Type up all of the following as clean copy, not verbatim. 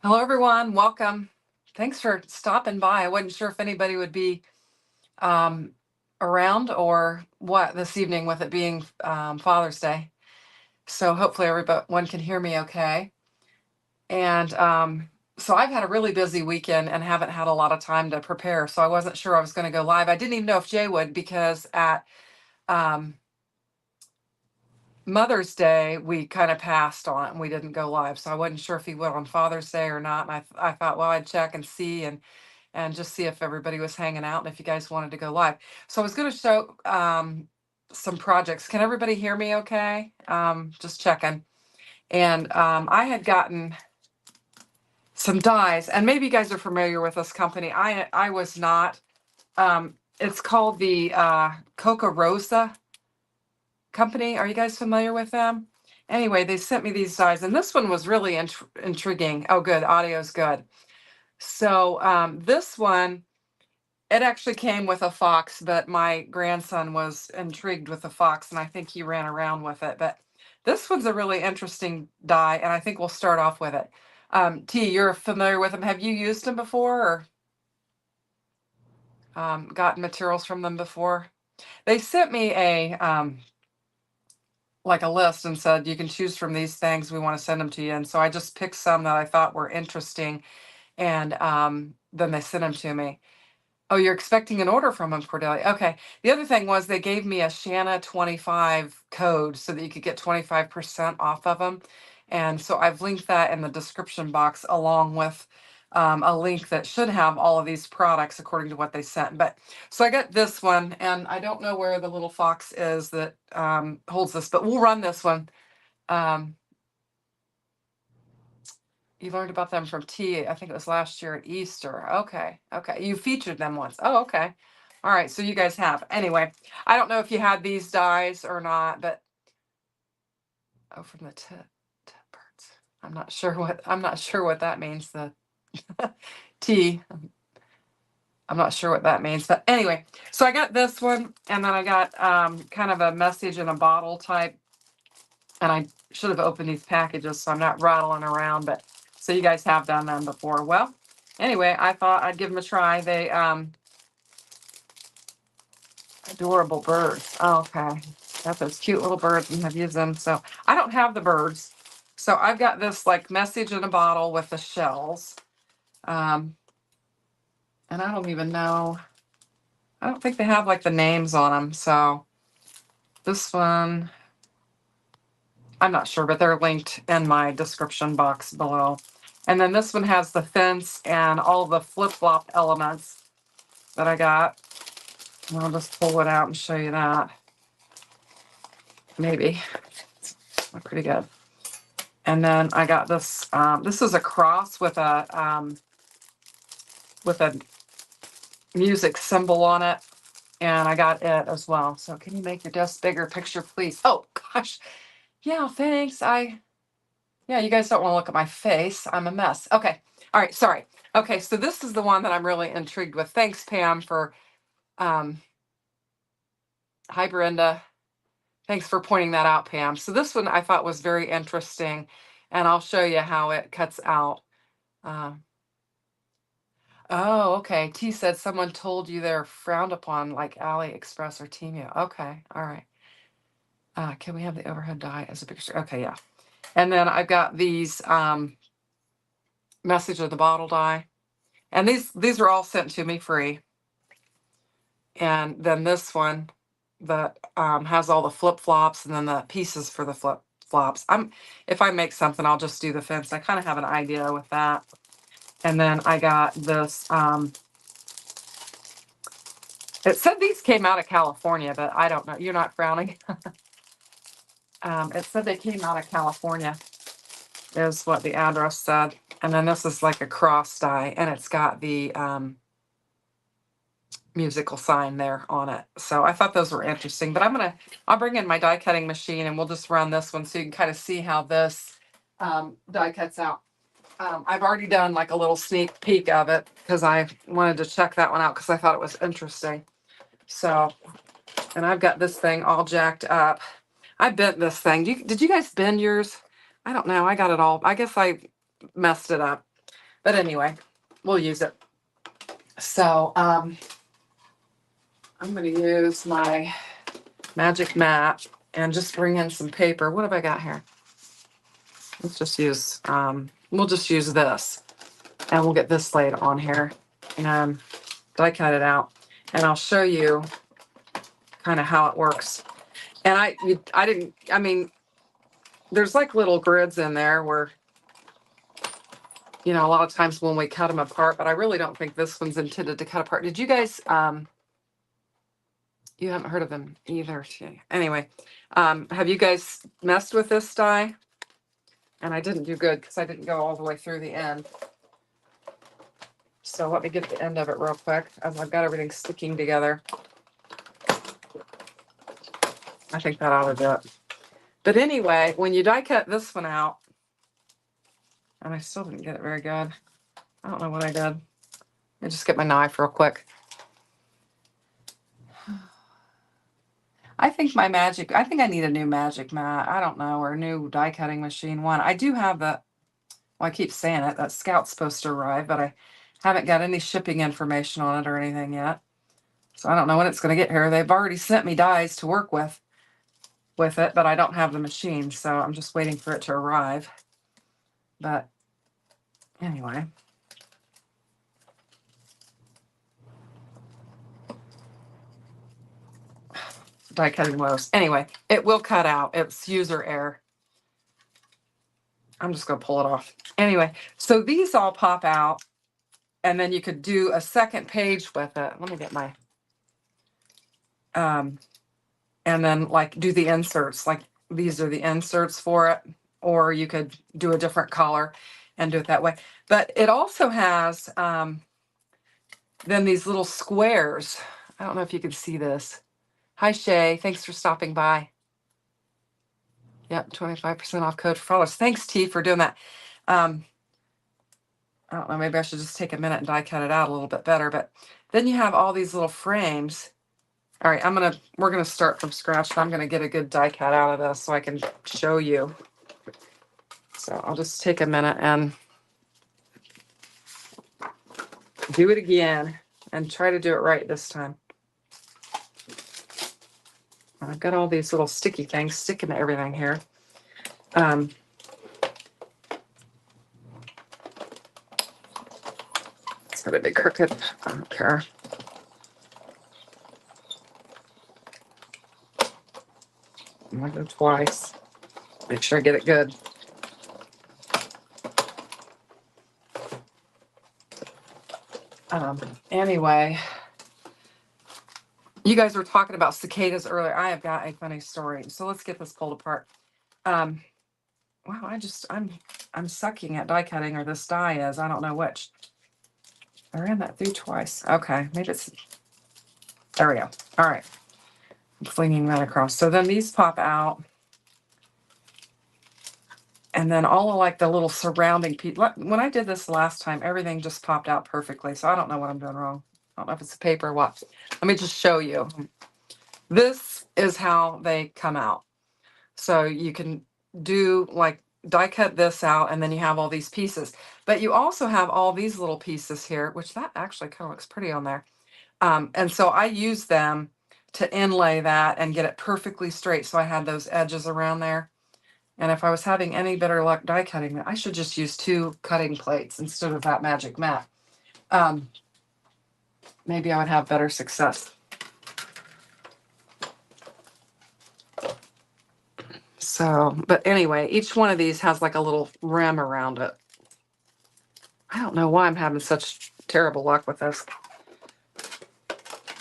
Hello, everyone. Welcome. Thanks for stopping by. I wasn't sure if anybody would be um, around or what this evening with it being Father's Day. So hopefully everyone can hear me okay. And so I've had a really busy weekend and haven't had a lot of time to prepare. So I wasn't sure I was going to go live. I didn't even know if Jay would because at um, Mother's Day, we kind of passed on it and we didn't go live. So I wasn't sure if he would on Father's Day or not. And I thought, well, I'd check and see and just see if everybody was hanging out and if you guys wanted to go live. So I was going to show some projects. Can everybody hear me okay? Just checking. And I had gotten some dies, and maybe you guys are familiar with this company. I was not. It's called the Kokorosa company. Are you guys familiar with them? Anyway, they sent me these dies, and this one was really intriguing. Oh, good. Audio's good. So this one, it actually came with a fox, but my grandson was intrigued with the fox, and I think he ran around with it. But this one's a really interesting die, and I think we'll start off with it. T, you're familiar with them. Have you used them before or gotten materials from them before? They sent me like a list and said, you can choose from these things. We want to send them to you. And so I just picked some that I thought were interesting, and then they sent them to me. Oh, you're expecting an order from them, Cordelia. Okay. The other thing was they gave me a Shanna 25 code so that you could get 25% off of them. And so I've linked that in the description box along with a link that should have all of these products according to what they sent. But so I got this one, and I don't know where the little fox is that holds this, but we'll run this one. Um, You learned about them from T, I think it was last year at Easter. Okay. Okay. You featured them once. Oh, okay. All right. So you guys have. Anyway, I don't know if you had these dies or not, but oh, from the tip birds. I'm not sure what that means. The T. I'm not sure what that means. But anyway, so I got this one, and then I got kind of a message in a bottle type. And I should have opened these packages so I'm not rattling around, but so you guys have done them before. Well, anyway, I thought I'd give them a try. They adorable birds. Oh, okay. Got those cute little birds and have used them. So I don't have the birds. So I've got this like message in a bottle with the shells. And I don't even know. I don't think they have like the names on them. So this one, I'm not sure, but they're linked in my description box below. And then this one has the fence and all the flip-flop elements that I got. And I'll just pull it out and show you that. Maybe. Look pretty good. And then I got this. This is a cross with a music symbol on it. And I got it as well. So can you make your desk bigger picture, please? Oh, gosh. Yeah, thanks. Yeah, you guys don't want to look at my face. I'm a mess. Okay. All right. Sorry. Okay. So this is the one that I'm really intrigued with. Thanks, Pam, for, hi, Brenda. Thanks for pointing that out, Pam. So this one I thought was very interesting, and I'll show you how it cuts out. Oh, okay. T said someone told you they're frowned upon like AliExpress or Temu. Okay. All right. Can we have the overhead die as a picture? Okay. Yeah. And then I've got these message of the bottle die. And these are all sent to me free. And then this one that has all the flip flops and then the pieces for the flip flops. If I make something, I'll just do the fence. I kind of have an idea with that. And then I got this. It said these came out of California, but I don't know. You're not frowning. It said they came out of California, is what the address said. And then this is like a cross die, and it's got the musical sign there on it. So I thought those were interesting, but I'll bring in my die cutting machine and we'll just run this one so you can kind of see how this die cuts out. I've already done like a little sneak peek of it because I wanted to check that one out because I thought it was interesting. So, and I've got this thing all jacked up. I bent this thing. Did you guys bend yours? I don't know. I got it all. I guess I messed it up. But anyway, we'll use it. So I'm going to use my magic mat and just bring in some paper. What have I got here? Let's just use, we'll just use this, and we'll get this laid on here and die cut it out. And I'll show you kind of how it works. And I mean, there's like little grids in there where, you know, a lot of times when we cut them apart, but I really don't think this one's intended to cut apart. Did you guys, you haven't heard of them either. Anyway, have you guys messed with this die? And I didn't do good because I didn't go all the way through the end. So let me get the end of it real quick as I've got everything sticking together. I think that ought to do it. But anyway, when you die cut this one out, and I still didn't get it very good. I don't know what I did. Let me just get my knife real quick. I think I need a new magic mat. I don't know, or a new die cutting machine one. I do have well, I keep saying it, that Scout's supposed to arrive, but I haven't got any shipping information on it or anything yet. So I don't know when it's going to get here. They've already sent me dies to work with it, but I don't have the machine, so I'm just waiting for it to arrive. But anyway. Die cutting woes. Anyway, it will cut out. It's user error. I'm just going to pull it off. Anyway, so these all pop out, and then you could do a second page with it. Let me get my, and then like do the inserts. Like these are the inserts for it, or you could do a different color and do it that way. But it also has then these little squares. I don't know if you can see this. Hi, Shay. Thanks for stopping by. Yep, 25% off code for followers. Thanks, T, for doing that. I don't know, maybe I should just take a minute and die cut it out a little bit better. But then you have all these little frames. All right, we're gonna start from scratch. I'm gonna get a good die cut out of this so I can show you. So I'll just take a minute and do it again and try to do it right this time. I've got all these little sticky things sticking to everything here. It's got to be crooked. I don't care. I'm going to go twice. Make sure I get it good. Anyway, you guys were talking about cicadas earlier. I have got a funny story. So let's get this pulled apart. Wow, I'm sucking at die cutting, or this die is. I don't know which. I ran that through twice. Okay, maybe it's, there we go. All right. I'm flinging that across. So then these pop out. And then all of like the little surrounding piece. When I did this last time, everything just popped out perfectly. So I don't know what I'm doing wrong. I don't know if it's the paper or what. Let me just show you. This is how they come out. So you can do like die cut this out, and then you have all these pieces. But you also have all these little pieces here, which that actually kind of looks pretty on there. And so I use them to inlay that and get it perfectly straight. So I had those edges around there. And if I was having any better luck die cutting, I should just use 2 cutting plates instead of that magic mat. Maybe I would have better success. So, but anyway, each one of these has like a little rim around it. I don't know why I'm having such terrible luck with this.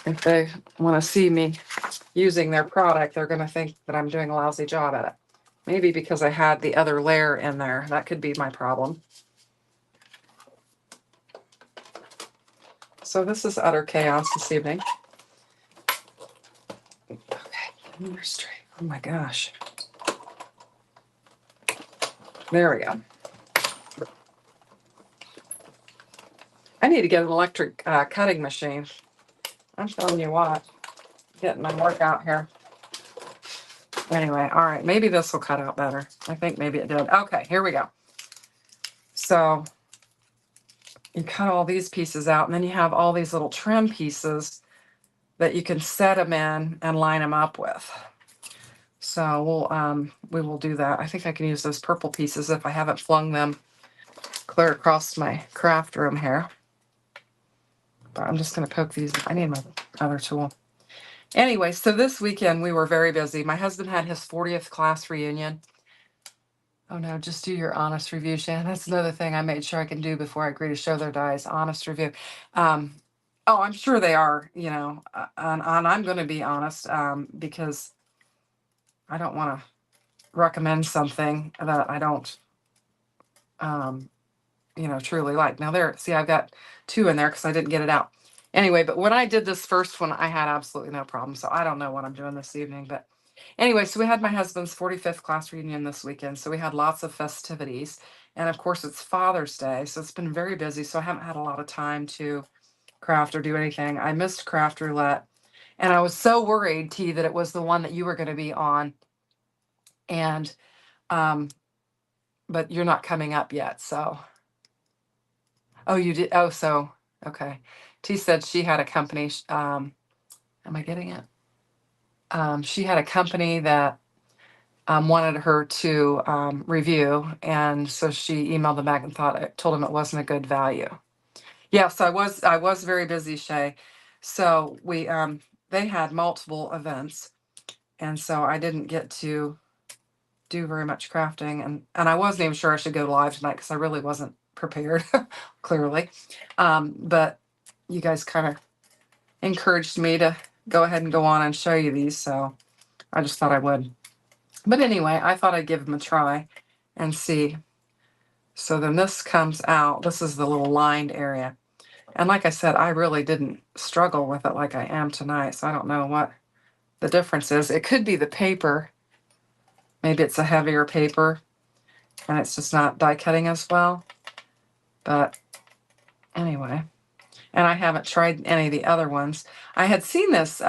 If they want to see me using their product, they're going to think that I'm doing a lousy job at it. Maybe because I had the other layer in there. That could be my problem. So this is utter chaos this evening. Okay, we're straight. Oh my gosh. There we go. I need to get an electric cutting machine. I'm telling you what, getting my workout here. Anyway, all right, maybe this will cut out better. I think maybe it did. Okay, here we go. So you cut all these pieces out, and then you have all these little trim pieces that you can set them in and line them up with. So we will do that. I think I can use those purple pieces if I haven't flung them clear across my craft room here. But I'm just going to poke these. I need my other tool. Anyway, so this weekend we were very busy. My husband had his 40th class reunion. Oh no, just do your honest review, Shannon. That's another thing I made sure I can do before I agree to show their dies. Honest review. Oh, I'm sure they are, and I'm going to be honest because I don't want to recommend something that I don't, truly like. Now there, see, I've got 2 in there because I didn't get it out. Anyway, but when I did this first one, I had absolutely no problem. So I don't know what I'm doing this evening, but anyway, so we had my husband's 45th class reunion this weekend. So we had lots of festivities. And of course, it's Father's Day. So it's been very busy. So I haven't had a lot of time to craft or do anything. I missed craft roulette. And I was so worried, T, that it was the one that you were going to be on. And, but you're not coming up yet. So, oh, you did. Oh, so, okay. T said she had a company. Am I getting it? She had a company that wanted her to review, and so she emailed them back and told them it wasn't a good value. Yes, I was very busy, Shay. So they had multiple events, and so I didn't get to do very much crafting, and I wasn't even sure I should go live tonight because I really wasn't prepared, clearly. But you guys kind of encouraged me to go ahead and go on and show you these, so I just thought I would. But anyway, I thought I'd give them a try and see. So then this comes out. This is the little lined area. And like I said, I really didn't struggle with it like I am tonight. So I don't know what the difference is. It could be the paper. Maybe it's a heavier paper and it's just not die cutting as well. But anyway, and I haven't tried any of the other ones. I had seen this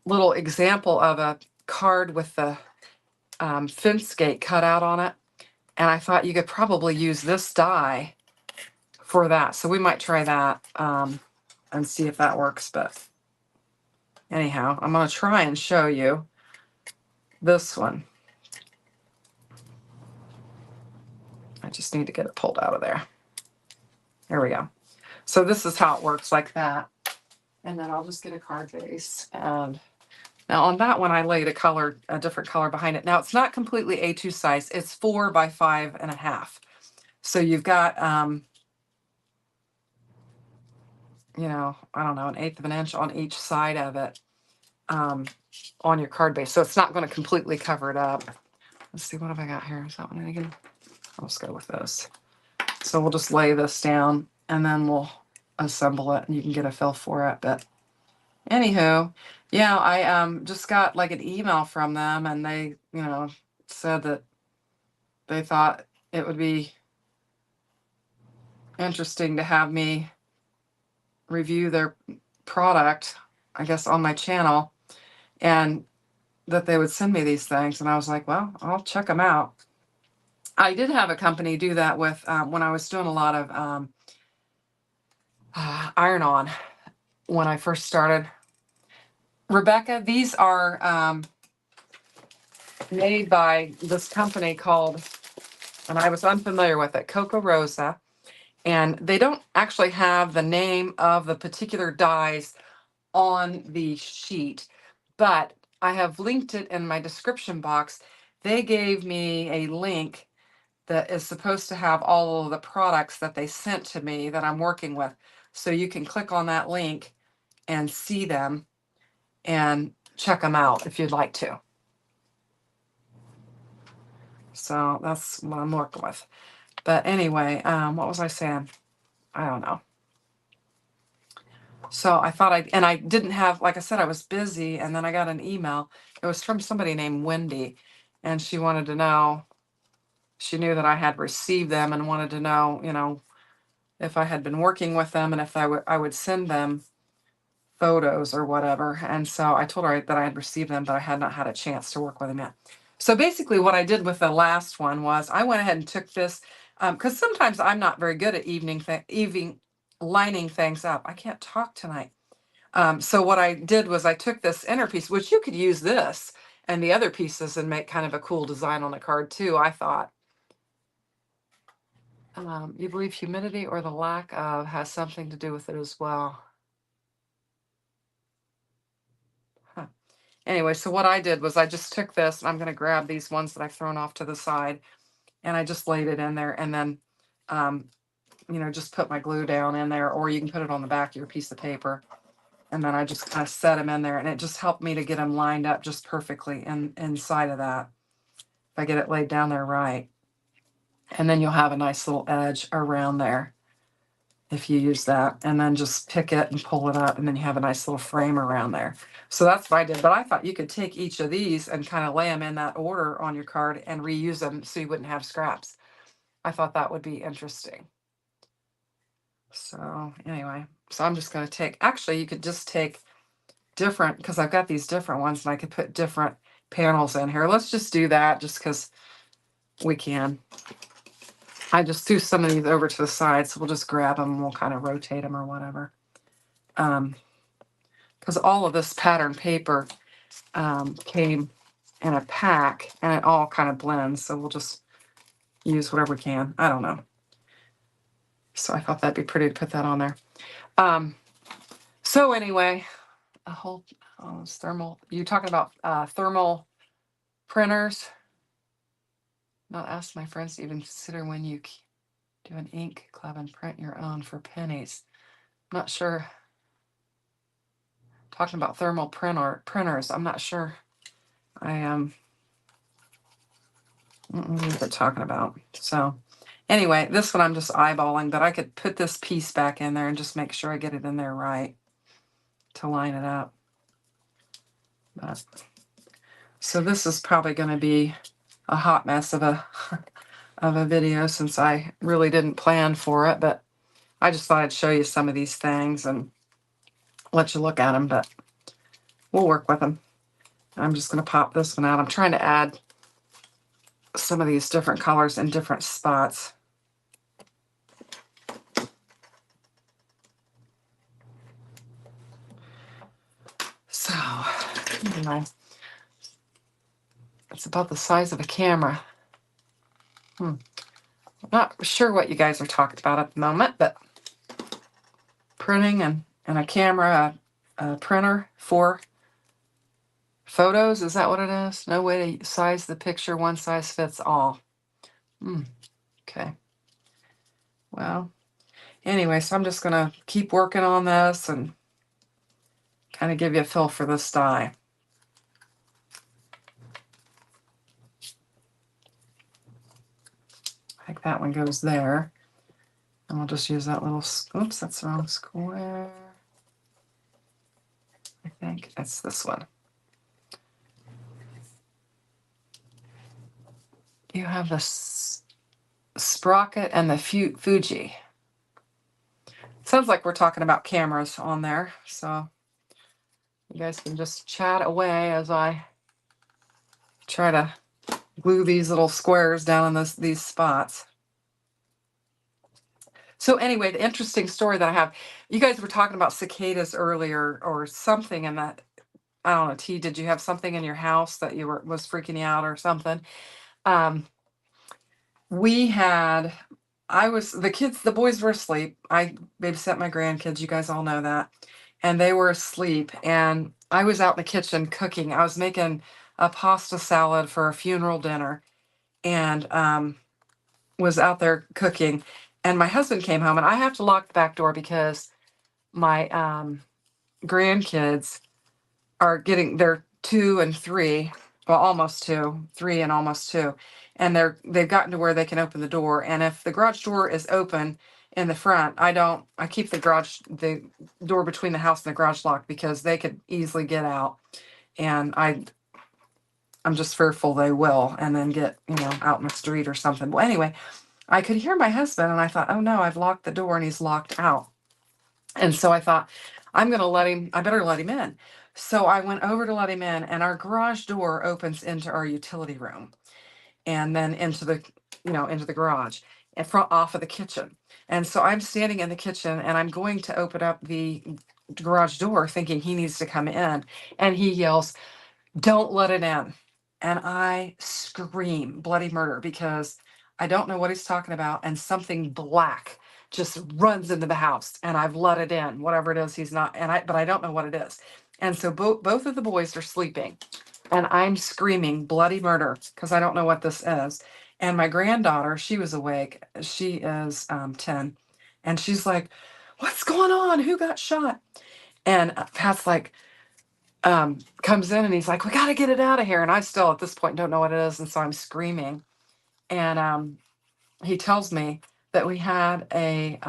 little example of a card with the fence gate cut out on it. And I thought you could probably use this die for that. So we might try that and see if that works. But anyhow, I'm going to try and show you this one. I just need to get it pulled out of there. There we go. So this is how it works, like that. And then I'll just get a card base. And now on that one, I laid a different color behind it. Now it's not completely A2 size. It's 4 by 5.5. So you've got, I don't know, 1/8 of an inch on each side of it on your card base. So it's not going to completely cover it up. Let's see, what have I got here? Is that one again? I'll just go with this. So we'll just lay this down and then we'll assemble it and you can get a feel for it. But anywho, yeah, I just got like an email from them and they, said that they thought it would be interesting to have me review their product, I guess, on my channel, and that they would send me these things. And I was like, well, I'll check them out. I did have a company do that with when I was doing a lot of iron-on when I first started. Rebecca, these are made by this company called, and I was unfamiliar with it, Kokorosa. And they don't actually have the name of the particular dyes on the sheet, but I have linked it in my description box. They gave me a link that is supposed to have all of the products that they sent to me that I'm working with. So you can click on that link and see them and check them out if you'd like to. So that's what I'm working with. But anyway, what was I saying? I don't know. So I thought I didn't have, like I said, I was busy, and then I got an email. It was from somebody named Wendy, and she wanted to know, she knew that I had received them and wanted to know, if I had been working with them and if I would send them photos or whatever. And so I told her that I had received them, but I had not had a chance to work with them yet. So basically what I did with the last one was I went ahead and took this Because sometimes I'm not very good at evening lining things up. I can't talk tonight. So what I did was I took this inner piece, which you could use this and the other pieces and make kind of a cool design on the card too, I thought. You believe humidity or the lack of has something to do with it as well. Huh. Anyway, so what I did was I just took this and I'm going to grab these ones that I've thrown off to the side and I just laid it in there and then, um, just put my glue down in there, or you can put it on the back of your piece of paper. And then I just kind of set them in there and it just helped me to get them lined up just perfectly inside of that. If I get it laid down there right. And then you'll have a nice little edge around there if you use that. And then just pick it and pull it up and then you have a nice little frame around there. So that's what I did. But I thought you could take each of these and kind of lay them in that order on your card and reuse them so you wouldn't have scraps. I thought that would be interesting. So anyway, so I'm just going to take, actually you could just take different, because I've got these different ones and I could put different panels in here. Let's just do that just because we can. I just threw some of these over to the side, so we'll just grab them and we'll kind of rotate them or whatever. Because all of this pattern paper came in a pack and it all kind of blends, so we'll just use whatever we can. I don't know. So I thought that'd be pretty to put that on there. So anyway, a whole thermal. You're talking about thermal printers. Not ask my friends to even consider when you do an ink club and print your own for pennies. Not sure. Talking about thermal printers. I'm not sure. I am. What they're talking about. So anyway, this one I'm just eyeballing, but I could put this piece back in there and just make sure I get it in there right to line it up. But, so this is probably going to be a hot mess of a of a video since I really didn't plan for it, but I just thought I'd show you some of these things and let you look at them, but we'll work with them. I'm just going to pop this one out. I'm trying to add some of these different colors in different spots. So, anyway, it's about the size of a camera. I'm not sure what you guys are talking about at the moment, but printing and a camera, a printer for photos, is that what it is? No way to size the picture, one size fits all. Okay. Well, anyway, so I'm just going to keep working on this and kind of give you a feel for this die. I think that one goes there. And we'll just use that little, oops, that's the wrong square. I think it's this one. You have the Sprocket and the Fuji. Sounds like we're talking about cameras on there. So you guys can just chat away as I try to glue these little squares down in these spots. So anyway, the interesting story that I have, you guys were talking about cicadas earlier or something in that, I don't know, T, did you have something in your house that was freaking you out or something? We had, the boys were asleep. I babysat my grandkids, you guys all know that. And they were asleep and I was out in the kitchen cooking. I was making a pasta salad for a funeral dinner and was out there cooking. And my husband came home and I have to lock the back door because my grandkids are they're 2 and 3, well, almost 2, 3 and almost 2. And they've gotten to where they can open the door. And if the garage door is open in the front, I keep the door between the house and the garage locked because they could easily get out. And I'm just fearful they will and then get, out in the street or something. Well, anyway, I could hear my husband and I thought, oh no, I've locked the door and he's locked out. And so I thought, I better let him in. So I went over to let him in and our garage door opens into our utility room. and then into the garage and from off of the kitchen. And so I'm standing in the kitchen and I'm going to open up the garage door thinking he needs to come in. And he yells, "Don't let it in." And I scream bloody murder because I don't know what he's talking about. And something black just runs into the house and I've let it in, whatever it is he's not. But I don't know what it is. And so both of the boys are sleeping and I'm screaming bloody murder because I don't know what this is. And my granddaughter, she was awake. She is 10. And she's like, "What's going on? Who got shot?" And Pat's like, comes in and he's like, "We got to get it out of here." And I still at this point don't know what it is. And so I'm screaming. And he tells me that we had a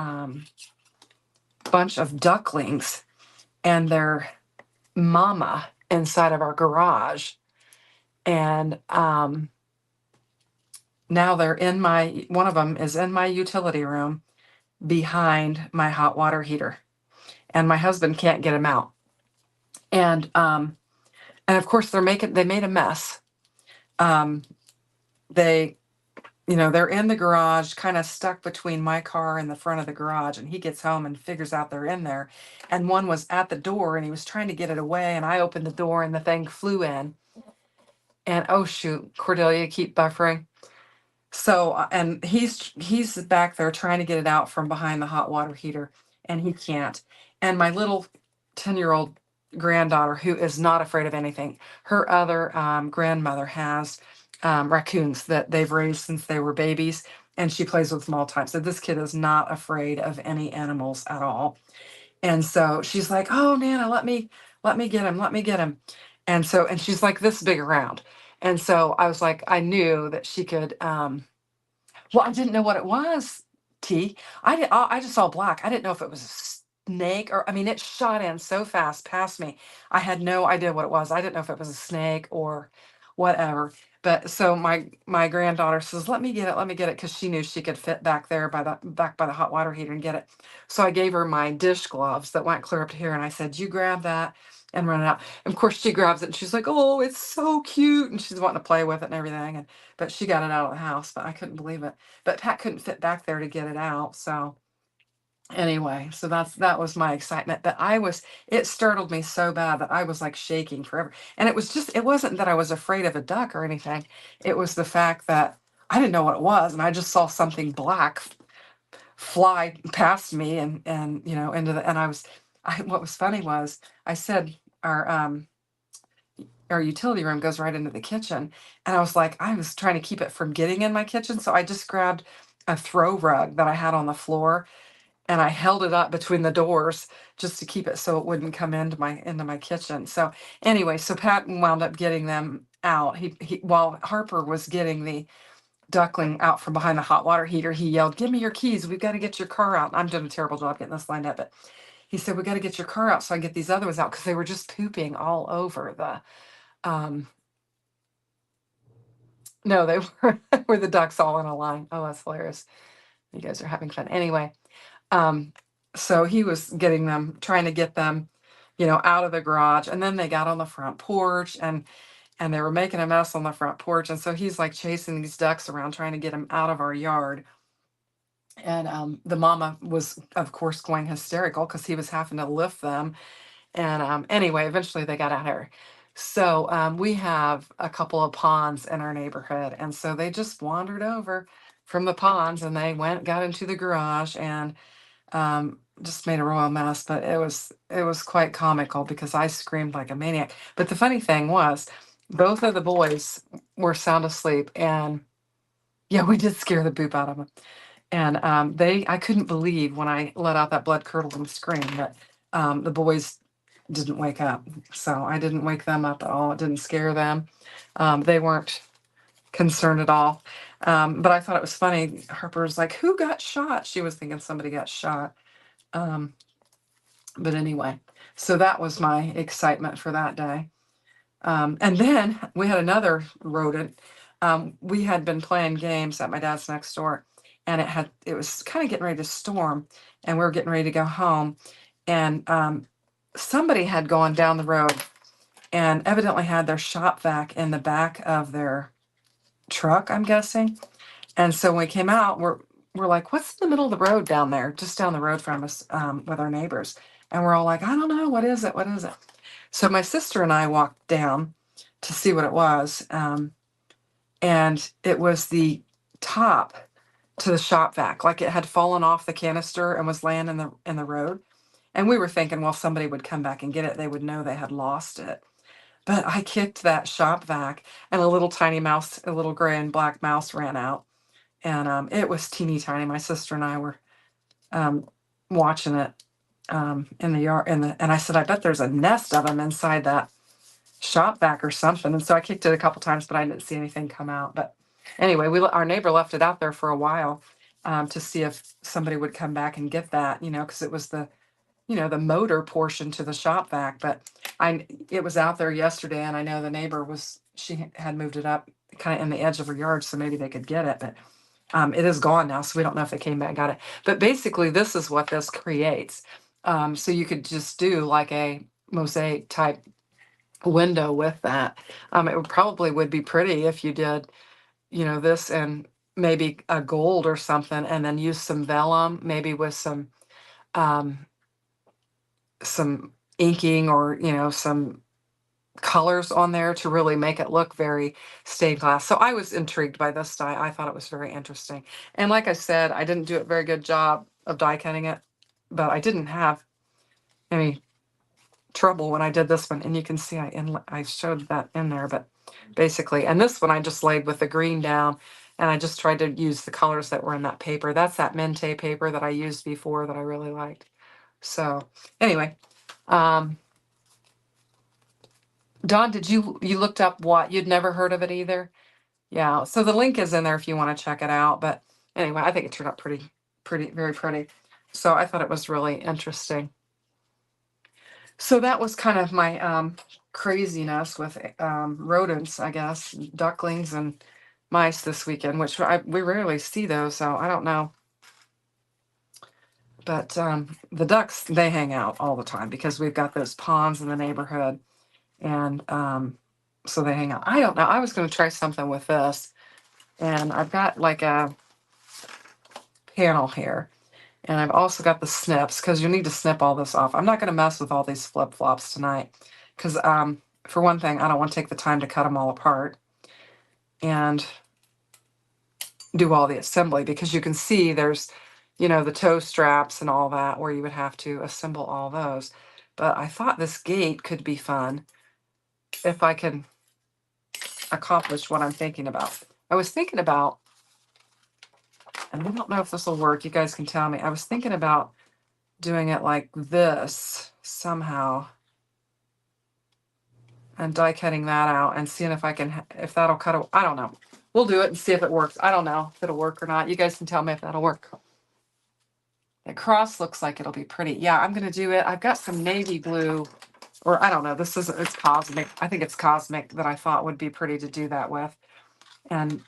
bunch of ducklings and their mama inside of our garage. And now one of them is in my utility room behind my hot water heater. And my husband can't get him out. And of course they made a mess. They they're in the garage, kind of stuck between my car and the front of the garage. And he gets home and figures out they're in there. And one was at the door and he was trying to get it away. And I opened the door and the thing flew in. And oh shoot, Cordelia, keep buffering. So, and he's back there trying to get it out from behind the hot water heater, and he can't. And my little 10-year-old granddaughter, who is not afraid of anything, her other grandmother has raccoons that they've raised since they were babies, and she plays with them all the time. So this kid is not afraid of any animals at all. And so she's like, "Oh, Nana, let me get him, let me get him." And she's like this big around. And so I was like, I knew that she could. Well, I didn't know what it was. I just saw black. I didn't know if it was a snake or I mean, it shot in so fast past me. I had no idea what it was. I didn't know if it was a snake or whatever. But so my granddaughter says, let me get it," because she knew she could fit back there back by the hot water heater and get it. So I gave her my dish gloves that went clear up to here, and I said, "You grab that and run it out." And of course she grabs it and she's like, "Oh, it's so cute," and she's wanting to play with it and everything. And but she got it out of the house, but I couldn't believe it. But Pat couldn't fit back there to get it out. So anyway, so that was my excitement. But it startled me so bad that I was like shaking forever. And it wasn't that I was afraid of a duck or anything. It was the fact that I didn't know what it was. And I just saw something black fly past me and into the, and what was funny was I said, our utility room goes right into the kitchen. And I was trying to keep it from getting in my kitchen. So I just grabbed a throw rug that I had on the floor and I held it up between the doors just to keep it so it wouldn't come into my kitchen. So anyway, so Pat wound up getting them out. He while Harper was getting the duckling out from behind the hot water heater, he yelled, "Give me your keys. We've got to get your car out." I'm doing a terrible job getting this lined up, but he said, "We got to get your car out so I can get these other ones out," because they were just pooping all over the no, they were were the ducks all in a line. Oh, that's hilarious. You guys are having fun. Anyway, um, so he was trying to get them, out of the garage. And then they got on the front porch and they were making a mess on the front porch. And so he's like chasing these ducks around, trying to get them out of our yard. And the mama was, of course, going hysterical because he was having to lift them. And anyway, eventually they got out of here. So we have a couple of ponds in our neighborhood. And so they just wandered over from the ponds and they got into the garage and just made a royal mess. But it was quite comical because I screamed like a maniac. But the funny thing was, both of the boys were sound asleep. And yeah, we did scare the poop out of them. And I couldn't believe when I let out that blood curdling scream that the boys didn't wake up. So I didn't wake them up at all. It didn't scare them. They weren't concerned at all. But I thought it was funny. Harper's like, "Who got shot?" She was thinking somebody got shot. But anyway, so that was my excitement for that day. And then we had another rodent. We had been playing games at my dad's next door, and it was kind of getting ready to storm, and we were getting ready to go home, and somebody had gone down the road and evidently had their shop vac in the back of their truck, I'm guessing. And so when we came out, we're like, what's in the middle of the road down there, just down the road from us, with our neighbors? And we're all like, I don't know, what is it? What is it? So my sister and I walked down to see what it was, and it was the top to the shop vac, like it had fallen off the canister and was laying in the road. And we were thinking, well, somebody would come back and get it. They would know they had lost it. But I kicked that shop vac, and a little tiny mouse, a little gray and black mouse, ran out, and it was teeny tiny. My sister and I were um, watching it in the yard, and I said, I bet there's a nest of them inside that shop vac or something. And so I kicked it a couple times, but I didn't see anything come out. But anyway, our neighbor left it out there for a while, to see if somebody would come back and get that, because it was the motor portion to the shop vac. But it was out there yesterday, and I know the neighbor she had moved it up kind of in the edge of her yard, so maybe they could get it. But it is gone now, so we don't know if they came back and got it. But basically, this is what this creates. So you could just do like a mosaic type window with that. It would be pretty if you did, this and maybe a gold or something, and then use some vellum, maybe with um, some inking, or some colors on there to really make it look very stained glass. So I was intrigued by this die. I thought it was very interesting. And like I said, I didn't do a very good job of die cutting it, but I didn't have any trouble when I did this one. And you can see I showed that in there, but basically, and this one I just laid with the green down, and I just tried to use the colors that were in that paper. That's that Mente paper that I used before that I really liked. So anyway, Don, did you looked up what? You'd never heard of it either? Yeah. So the link is in there if you want to check it out. But anyway, I think it turned out pretty, very pretty. So I thought it was really interesting. So that was kind of my craziness with rodents, I guess, ducklings and mice this weekend, which we rarely see those, so I don't know. But the ducks, they hang out all the time because we've got those ponds in the neighborhood, and so they hang out. I don't know. I was going to try something with this, and I've got like a panel here, and I've also got the snips, because you need to snip all this off. I'm not going to mess with all these flip-flops tonight, because for one thing, I don't want to take the time to cut them all apart and do all the assembly, because you can see there's, the toe straps and all that, where you would have to assemble all those. But I thought this gate could be fun if I can accomplish what I'm thinking about. I was thinking about, and I don't know if this will work, you guys can tell me. I was thinking about doing it like this somehow, and die cutting that out and seeing if that'll cut it. I don't know. We'll do it and see if it works. I don't know if it'll work or not. You guys can tell me if that'll work. The cross looks like it'll be pretty. Yeah, I'm going to do it. I've got some navy blue, or I don't know. It's cosmic. I think it's cosmic that I thought would be pretty to do that with. And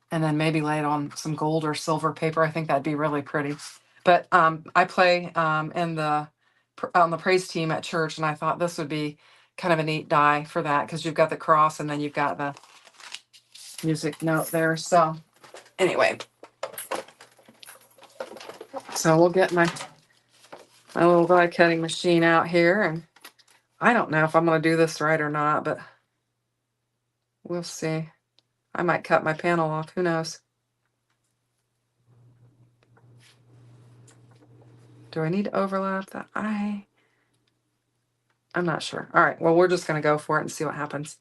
then maybe lay it on some gold or silver paper. I think that'd be really pretty. But I play on the praise team at church, and I thought this would be kind of a neat die for that, because you've got the cross and then you've got the music note there. So anyway, so we'll get my little die cutting machine out here, and I don't know if I'm going to do this right or not, but we'll see. I might cut my panel off. Who knows? Do I need to overlap that? I'm not sure. All right. Well, we're just going to go for it and see what happens.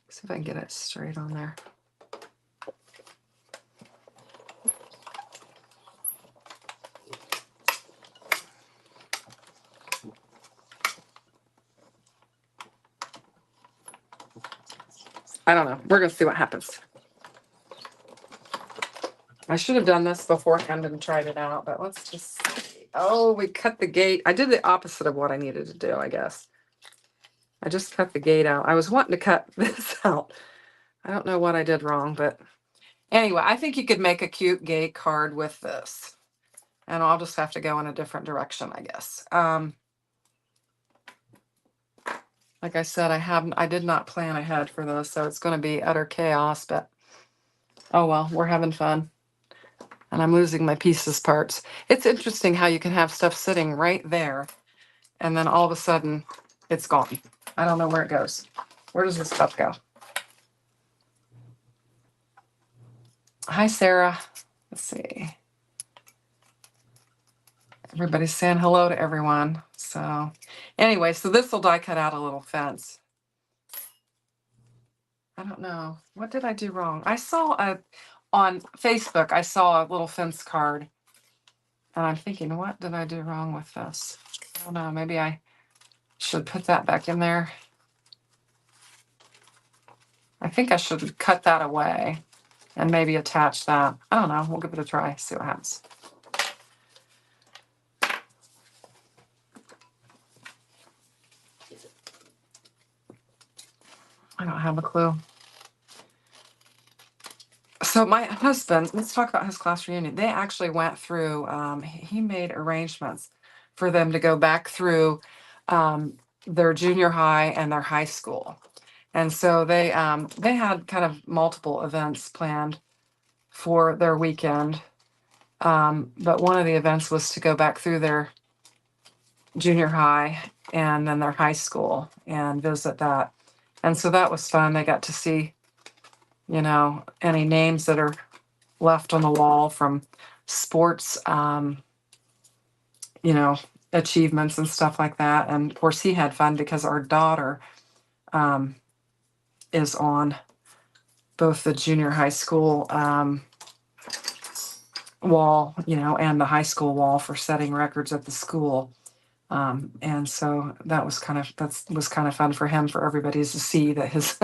See if I can get it straight on there. I don't know. We're going to see what happens. I should have done this beforehand and tried it out, but let's just see. Oh, we cut the gate. I did the opposite of what I needed to do, I guess. I just cut the gate out. I was wanting to cut this out. I don't know what I did wrong, but anyway, I think you could make a cute gate card with this. And I'll just have to go in a different direction, I guess. Like I said, I did not plan ahead for this, so it's going to be utter chaos, but oh well, we're having fun. And I'm losing my pieces parts. It's interesting how you can have stuff sitting right there and then all of a sudden it's gone. I don't know where it goes. Where does this stuff go? Hi, Sarah. Let's see. Everybody's saying hello to everyone. So anyway, so this will die cut out a little fence. I don't know. What did I do wrong? On Facebook, I saw a little fence card. And I'm thinking, what did I do wrong with this? I don't know. Maybe I should put that back in there. I think I should cut that away and maybe attach that. I don't know. We'll give it a try, see what happens. I don't have a clue. So my husband, let's talk about his class reunion. They actually went through, he made arrangements for them to go back through their junior high and their high school. And so they had kind of multiple events planned for their weekend. But one of the events was to go back through their junior high and then their high school and visit that. And so that was fun. They got to see, any names that are left on the wall from sports, achievements and stuff like that. And of course, he had fun because our daughter is on both the junior high school wall, and the high school wall for setting records at the school. And so that was kind of fun for him, for everybody to see that his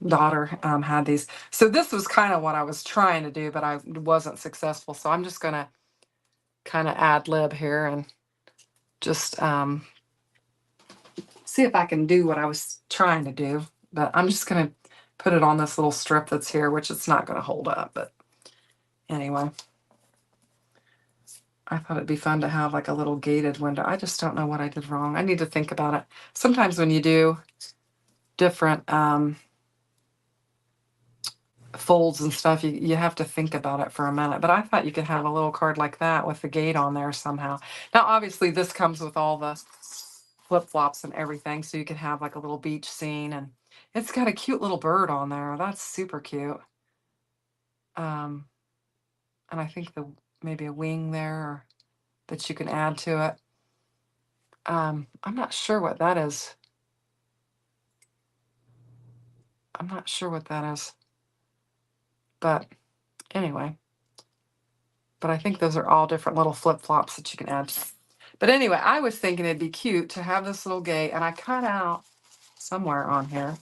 daughter had these. So this was kind of what I was trying to do, but I wasn't successful. So I'm just going to kind of ad lib here and just see if I can do what I was trying to do. But I'm just going to put it on this little strip that's here, which it's not going to hold up. But anyway, I thought it'd be fun to have like a little gated window. I just don't know what I did wrong. I need to think about it. Sometimes when you do different folds and stuff, you have to think about it for a minute. But I thought you could have a little card like that with the gate on there somehow. Now, obviously, this comes with all the flip-flops and everything, so you could have like a little beach scene, and it's got a cute little bird on there. That's super cute. And I think maybe a wing there that you can add to it. I'm not sure what that is. I'm not sure what that is. But anyway. But I think those are all different little flip-flops that you can add to it. But anyway, I was thinking it'd be cute to have this little gate, and I cut out somewhere on here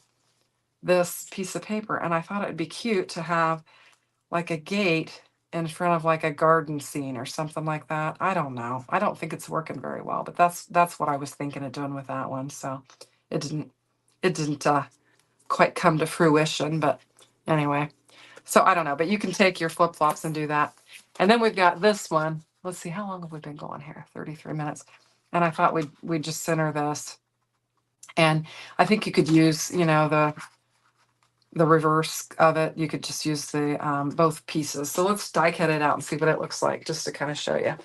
this piece of paper, and I thought it'd be cute to have like a gate in front of like a garden scene or something like that. I don't know. I don't think it's working very well, but that's what I was thinking of doing with that one. So it didn't quite come to fruition, but anyway. So I don't know, but you can take your flip-flops and do that. And then we've got this one. Let's see, how long have we been going here? 33 minutes. And I thought we'd just center this. And I think you could use, the reverse of it. You could just use the both pieces. So let's die cut it out and see what it looks like, just to kind of show you.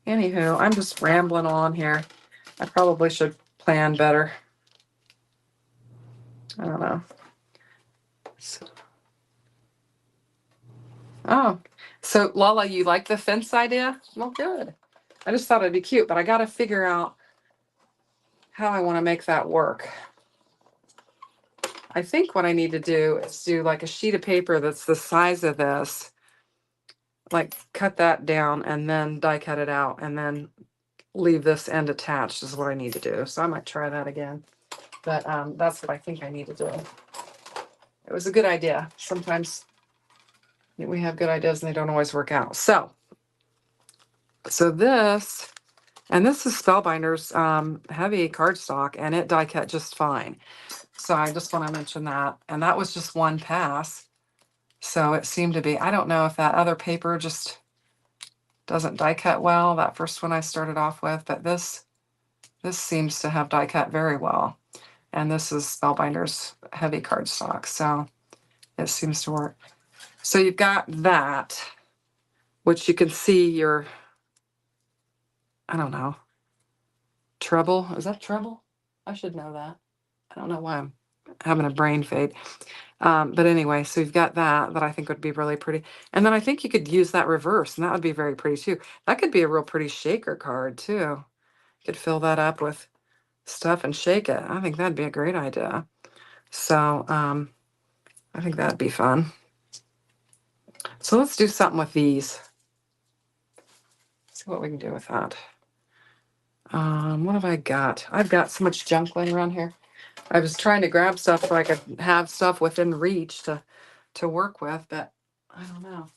Anywho, I'm just rambling on here. I probably should plan better. I don't know. So Lala, you like the fence idea? Well, good. I just thought it'd be cute, but I got to figure out how I want to make that work. I think what I need to do is do like a sheet of paper that's the size of this, like cut that down and then die cut it out and then leave this end attached is what I need to do. So I might try that again. But that's what I think I need to do. It was a good idea. Sometimes we have good ideas and they don't always work out. So this, and this is Spellbinder's heavy cardstock, and it die cut just fine. So I just want to mention that. And that was just one pass. So it seemed to be, I don't know if that other paper just doesn't die cut well, that first one I started off with, but this This seems to have die cut very well. And this is Spellbinder's heavy cardstock, so it seems to work. So you've got that, which you can see your, I don't know, treble. Is that treble? I should know that. I don't know why I'm having a brain fade. But anyway, so you've got that I think would be really pretty. And then I think you could use that reverse, and that would be very pretty too. That could be a real pretty shaker card too. You could fill that up with stuff and shake it. I think that'd be a great idea. So I think that'd be fun. So let's do something with these. See what we can do with that. What have I got? I've got so much junk laying around here. I was trying to grab stuff so I could have stuff within reach to work with, but I don't know.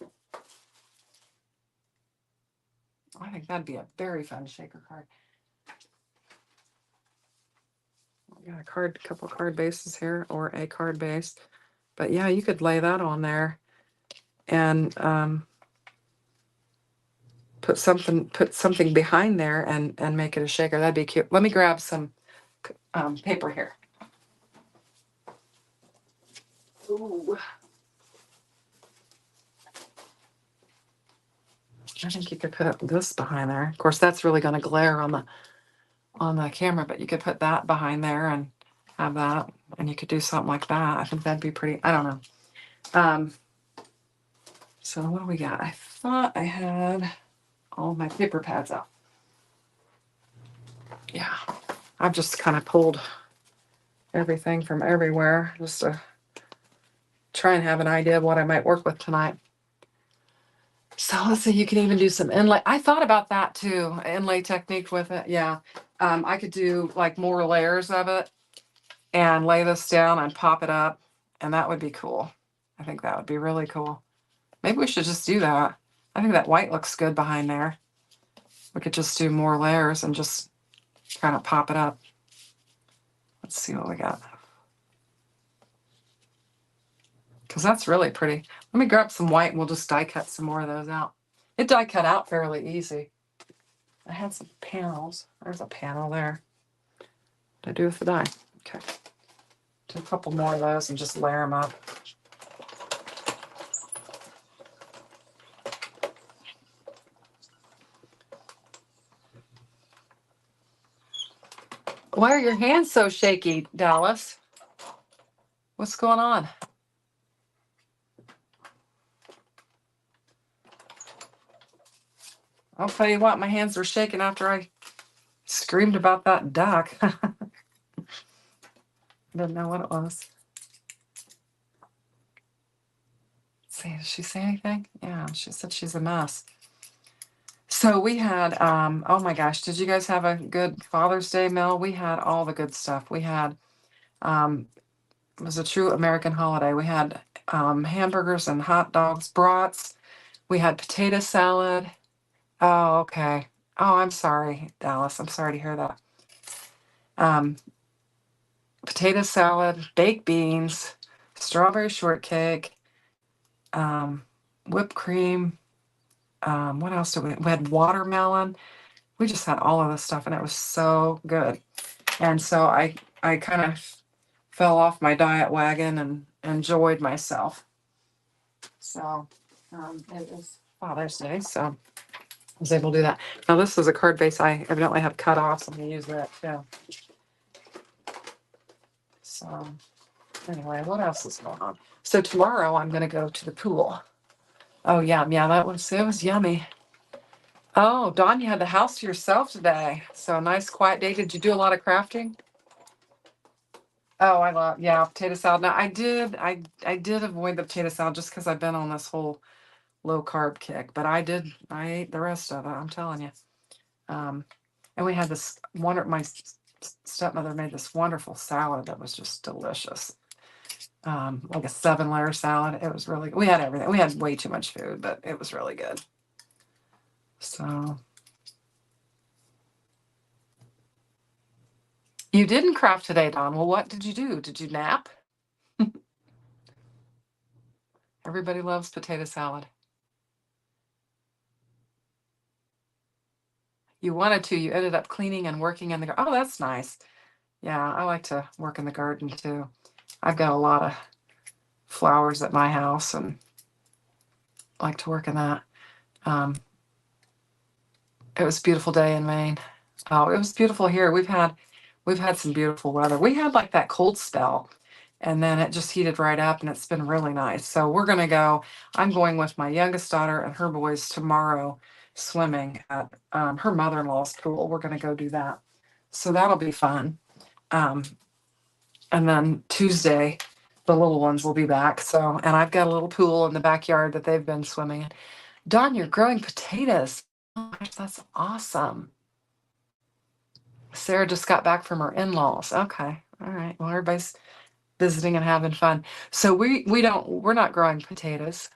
I think that'd be a very fun shaker card. I got a couple card bases here, or a card base. But yeah, you could lay that on there and put something behind there and make it a shaker. That'd be cute. Let me grab some paper here. Ooh. I think you could put this behind there. Of course, that's really going to glare on the camera, but you could put that behind there and have that, and you could do something like that. I think that'd be pretty. I don't know. So what do we got? I thought I had all my paper pads out. Yeah, I've just kind of pulled everything from everywhere just to try and have an idea of what I might work with tonight. So let's see, you can even do some inlay. I thought about that too, inlay technique with it. Yeah, I could do like more layers of it and lay this down and pop it up, and that would be cool. I think that would be really cool. Maybe we should just do that. I think that white looks good behind there. We could just do more layers and just kind of pop it up. Let's see what we got. Because that's really pretty. Let me grab some white and we'll just die cut some more of those out. It die cut out fairly easy. I had some panels. There's a panel there. What do I do with the die? Okay. Do a couple more of those and just layer them up. Why are your hands so shaky, Dallas? What's going on? I'll tell you what, my hands were shaking after I screamed about that duck. Didn't know what it was. Let's see, did she say anything? Yeah, she said she's a mess. So we had, oh my gosh, did you guys have a good Father's Day meal? We had all the good stuff. We had, it was a true American holiday. We had hamburgers and hot dogs, brats. We had potato salad. Oh, okay. Oh, I'm sorry, Dallas. I'm sorry to hear that. Potato salad, baked beans, strawberry shortcake, whipped cream. What else did we had watermelon. We just had all of this stuff and it was so good. And so I kind of fell off my diet wagon and enjoyed myself. So it was Father's Day, so I was able to do that. Now this is a card base I evidently have cut off, so I'm gonna use that too. So anyway, what else is going on? So tomorrow I'm gonna go to the pool. Oh yeah, it was yummy. Oh, Dawn, you had the house to yourself today. So nice quiet day. Did you do a lot of crafting? Oh, I love, yeah, potato salad. Now I did avoid the potato salad just because I've been on this whole low carb kick, but I ate the rest of it, I'm telling you. And we had this my stepmother made this wonderful salad that was just delicious. Like a 7-layer salad. It was really, we had everything. We had way too much food, but it was really good. So you didn't craft today, Don. Well, what did you do? Did you nap? Everybody loves potato salad. you wanted to, you ended up cleaning and working in the garden. Oh, that's nice. Yeah, I like to work in the garden too. I've got a lot of flowers at my house and like to work in that. Um, it was a beautiful day in Maine. Oh, it was beautiful here. We've had some beautiful weather. We had like that cold spell and then it just heated right up and it's been really nice. So we're gonna go. I'm going with my youngest daughter and her boys tomorrow swimming at her mother-in-law's pool. We're gonna go do that. So that'll be fun. Um, and then Tuesday, the little ones will be back. So, and I've got a little pool in the backyard that they've been swimming in. Dawn, you're growing potatoes. Oh, gosh, that's awesome. Sarah just got back from her in-laws. Okay. All right. Well, everybody's visiting and having fun. So we're not growing potatoes.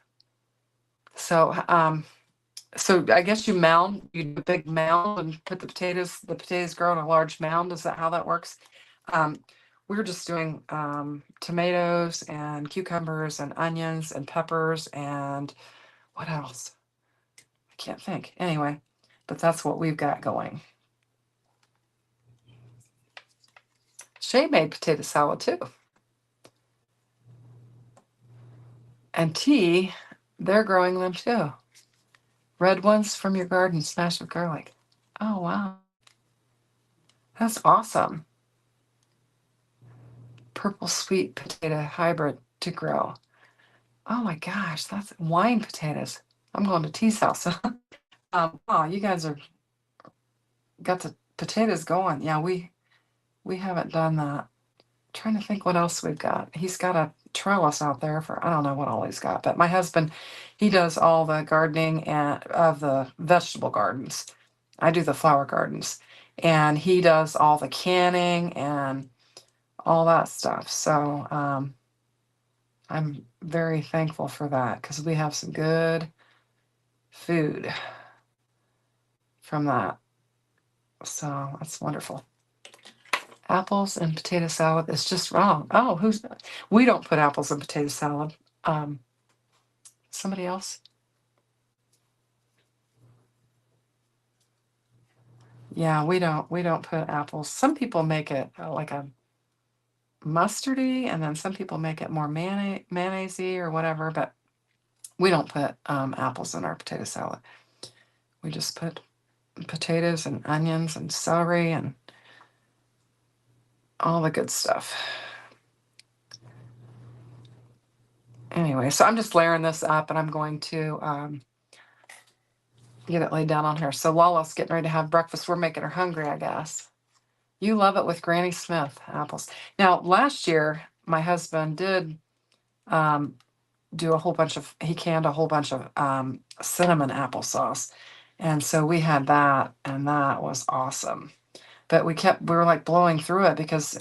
So I guess you do a big mound and put the potatoes grow in a large mound. Is that how that works? Um, we're just doing tomatoes and cucumbers and onions and peppers and what else? I can't think. Anyway, but that's what we've got going. Shay made potato salad too. And tea, they're growing them too. Red ones from your garden, smashed with garlic. Oh, wow. That's awesome. Purple sweet potato hybrid to grow. Oh my gosh, that's wine potatoes. I'm going to Tea's house. Oh, you guys are got the potatoes going. Yeah, we haven't done that. Trying to think what else we've got. He's got a trellis out there for I don't know what all he's got, but my husband, he does all the gardening and of the vegetable gardens. I do the flower gardens, and he does all the canning and all that stuff. So I'm very thankful for that because we have some good food from that. So that's wonderful. Apples and potato salad is just wrong. Oh, we don't put apples in potato salad. Um, somebody else? Yeah, we don't put apples. Some people make it like a mustardy, and then some people make it more mayonnaise or whatever, but we don't put apples in our potato salad. We just put potatoes and onions and celery and all the good stuff. Anyway, so I'm just layering this up and I'm going to get it laid down on here. So Lala's getting ready to have breakfast. We're making her hungry, I guess. You love it with Granny Smith apples. Now, last year, my husband did he canned a whole bunch of cinnamon applesauce. And so we had that, and that was awesome. But we were like blowing through it because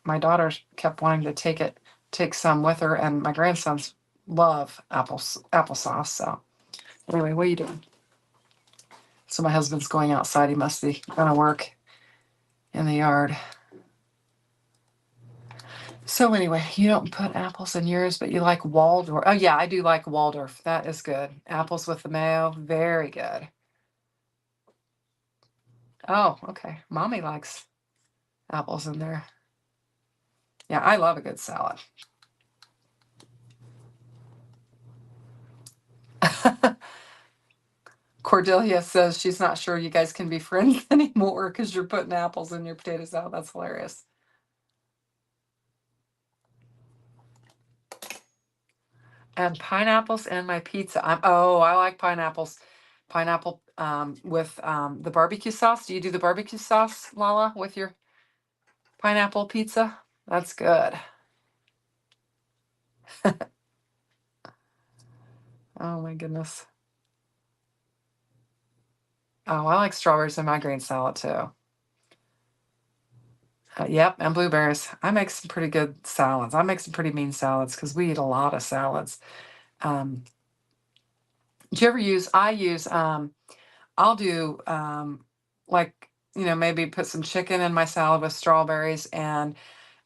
my daughter kept wanting to take some with her, and my grandsons love applesauce. So anyway, what are you doing? So my husband's going outside. He must be going to work in the yard. So anyway, you don't put apples in yours, but you like Waldorf. Oh yeah, I do like Waldorf. That is good. Apples with the mayo, very good. Oh, okay. Mommy likes apples in there. Yeah, I love a good salad. Cordelia says she's not sure you guys can be friends anymore because you're putting apples in your potato salad. That's hilarious. And pineapples in my pizza. I like pineapples. Pineapple with the barbecue sauce. Do you do the barbecue sauce, Lala, with your pineapple pizza? That's good. Oh my goodness. Oh, I like strawberries in my green salad too. Yep, and blueberries. I make some pretty good salads. I make some pretty mean salads because we eat a lot of salads. Um, do you ever I'll do like, maybe put some chicken in my salad with strawberries and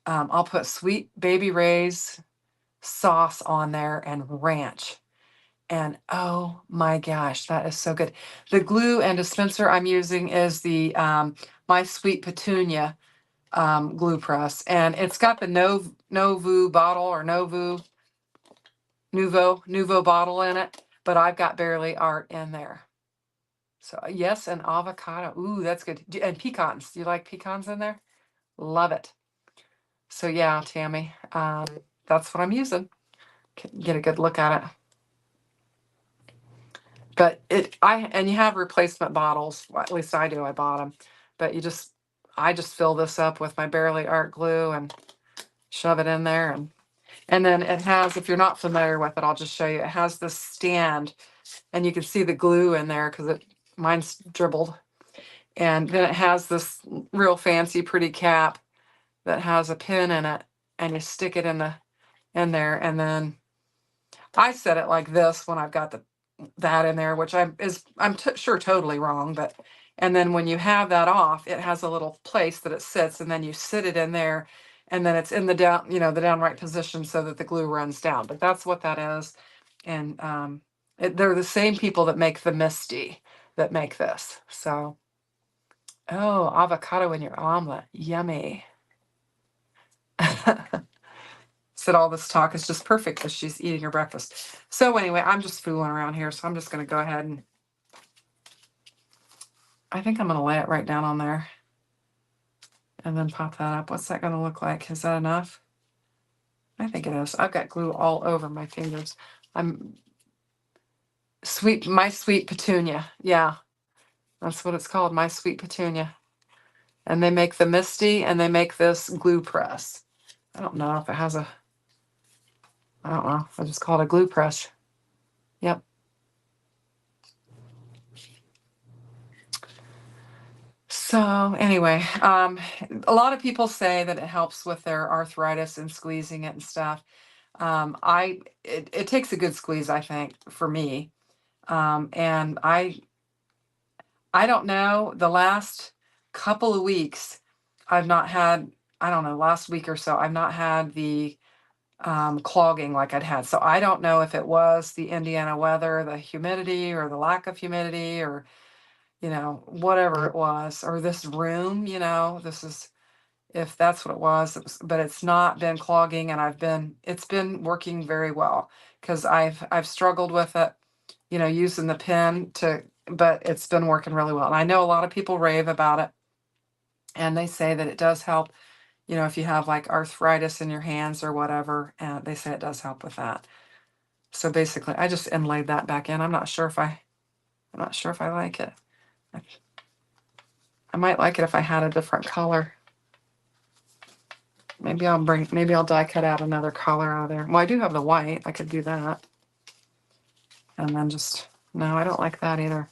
I'll put sweet baby Ray's sauce on there and ranch. And oh my gosh, that is so good. The glue and dispenser I'm using is the My Sweet Petunia glue press, and it's got the Novu bottle or Nuvo bottle in it, but I've got Barely Art in there. So yes, and avocado. Ooh, that's good. And pecans. Do you like pecans in there? Love it. So yeah, Tammy, that's what I'm using. Can get a good look at it. But and you have replacement bottles. Well, at least I do. I bought them. But I just fill this up with my Barely Art glue and shove it in there, and then it has, if you're not familiar with it, I'll just show you. It has this stand, and you can see the glue in there because mine's dribbled. And then it has this real fancy, pretty cap that has a pin in it, and you stick it in there, and then I set it like this when I've got that in there, which I'm sure totally wrong, but and then when you have that off, it has a little place that it sits, and then you sit it in there, and then it's in the downright position so that the glue runs down. But that's what that is, and they're the same people that make the Misty that make this. So, oh, avocado in your omelet, yummy. Said all this talk is just perfect because she's eating her breakfast. So anyway, I'm just fooling around here, so I'm just going to go ahead and I think I'm going to lay it right down on there and then pop that up. What's that going to look like? Is that enough? I think it is. I've got glue all over my fingers. My Sweet Petunia. Yeah, that's what it's called, My Sweet Petunia. And they make the Misty, and they make this glue press. I don't know if it has I don't know. I just call it a glue press. Yep. So anyway, a lot of people say that it helps with their arthritis and squeezing it and stuff. It takes a good squeeze, I think, for me. And I don't know, the last couple of weeks, I've not had, I don't know, last week or so, I've not had the clogging like I'd had. So I don't know if it was the Indiana weather, the humidity, or the lack of humidity, or whatever it was, or this room, if that's what it was, but it's not been clogging, and it's been working very well because I've struggled with it, using the pen but it's been working really well. And I know a lot of people rave about it, and they say that it does help, if you have like arthritis in your hands or whatever, and they say it does help with that. So basically, I just inlaid that back in. I'm not sure if I like it. I might like it if I had a different color. Maybe I'll die cut out another color out of there. Well, I do have the white. I could do that. And then no, I don't like that either.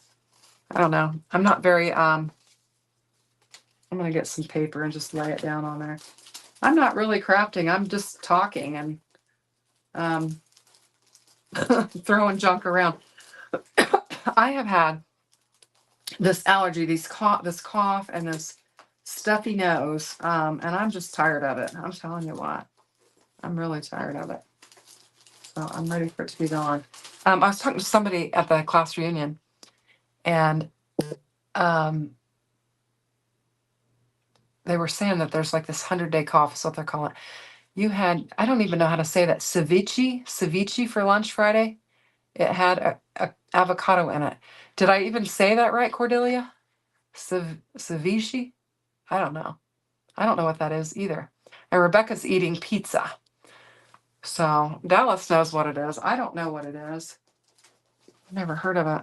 I don't know. I'm not very, I'm going to get some paper and just lay it down on there. I'm not really crafting. I'm just talking and throwing junk around. I have had this allergy, this cough, and this stuffy nose, and I'm just tired of it. I'm telling you what, I'm really tired of it. So I'm ready for it to be gone. I was talking to somebody at the class reunion, and they were saying that there's like this 100-day cough is what they're calling it. You had, I don't even know how to say that, ceviche for lunch Friday. It had a avocado in it. Did I even say that right, Cordelia? Ceviche? I don't know. I don't know what that is either. And Rebecca's eating pizza. So Dallas knows what it is. I don't know what it is. I've never heard of it.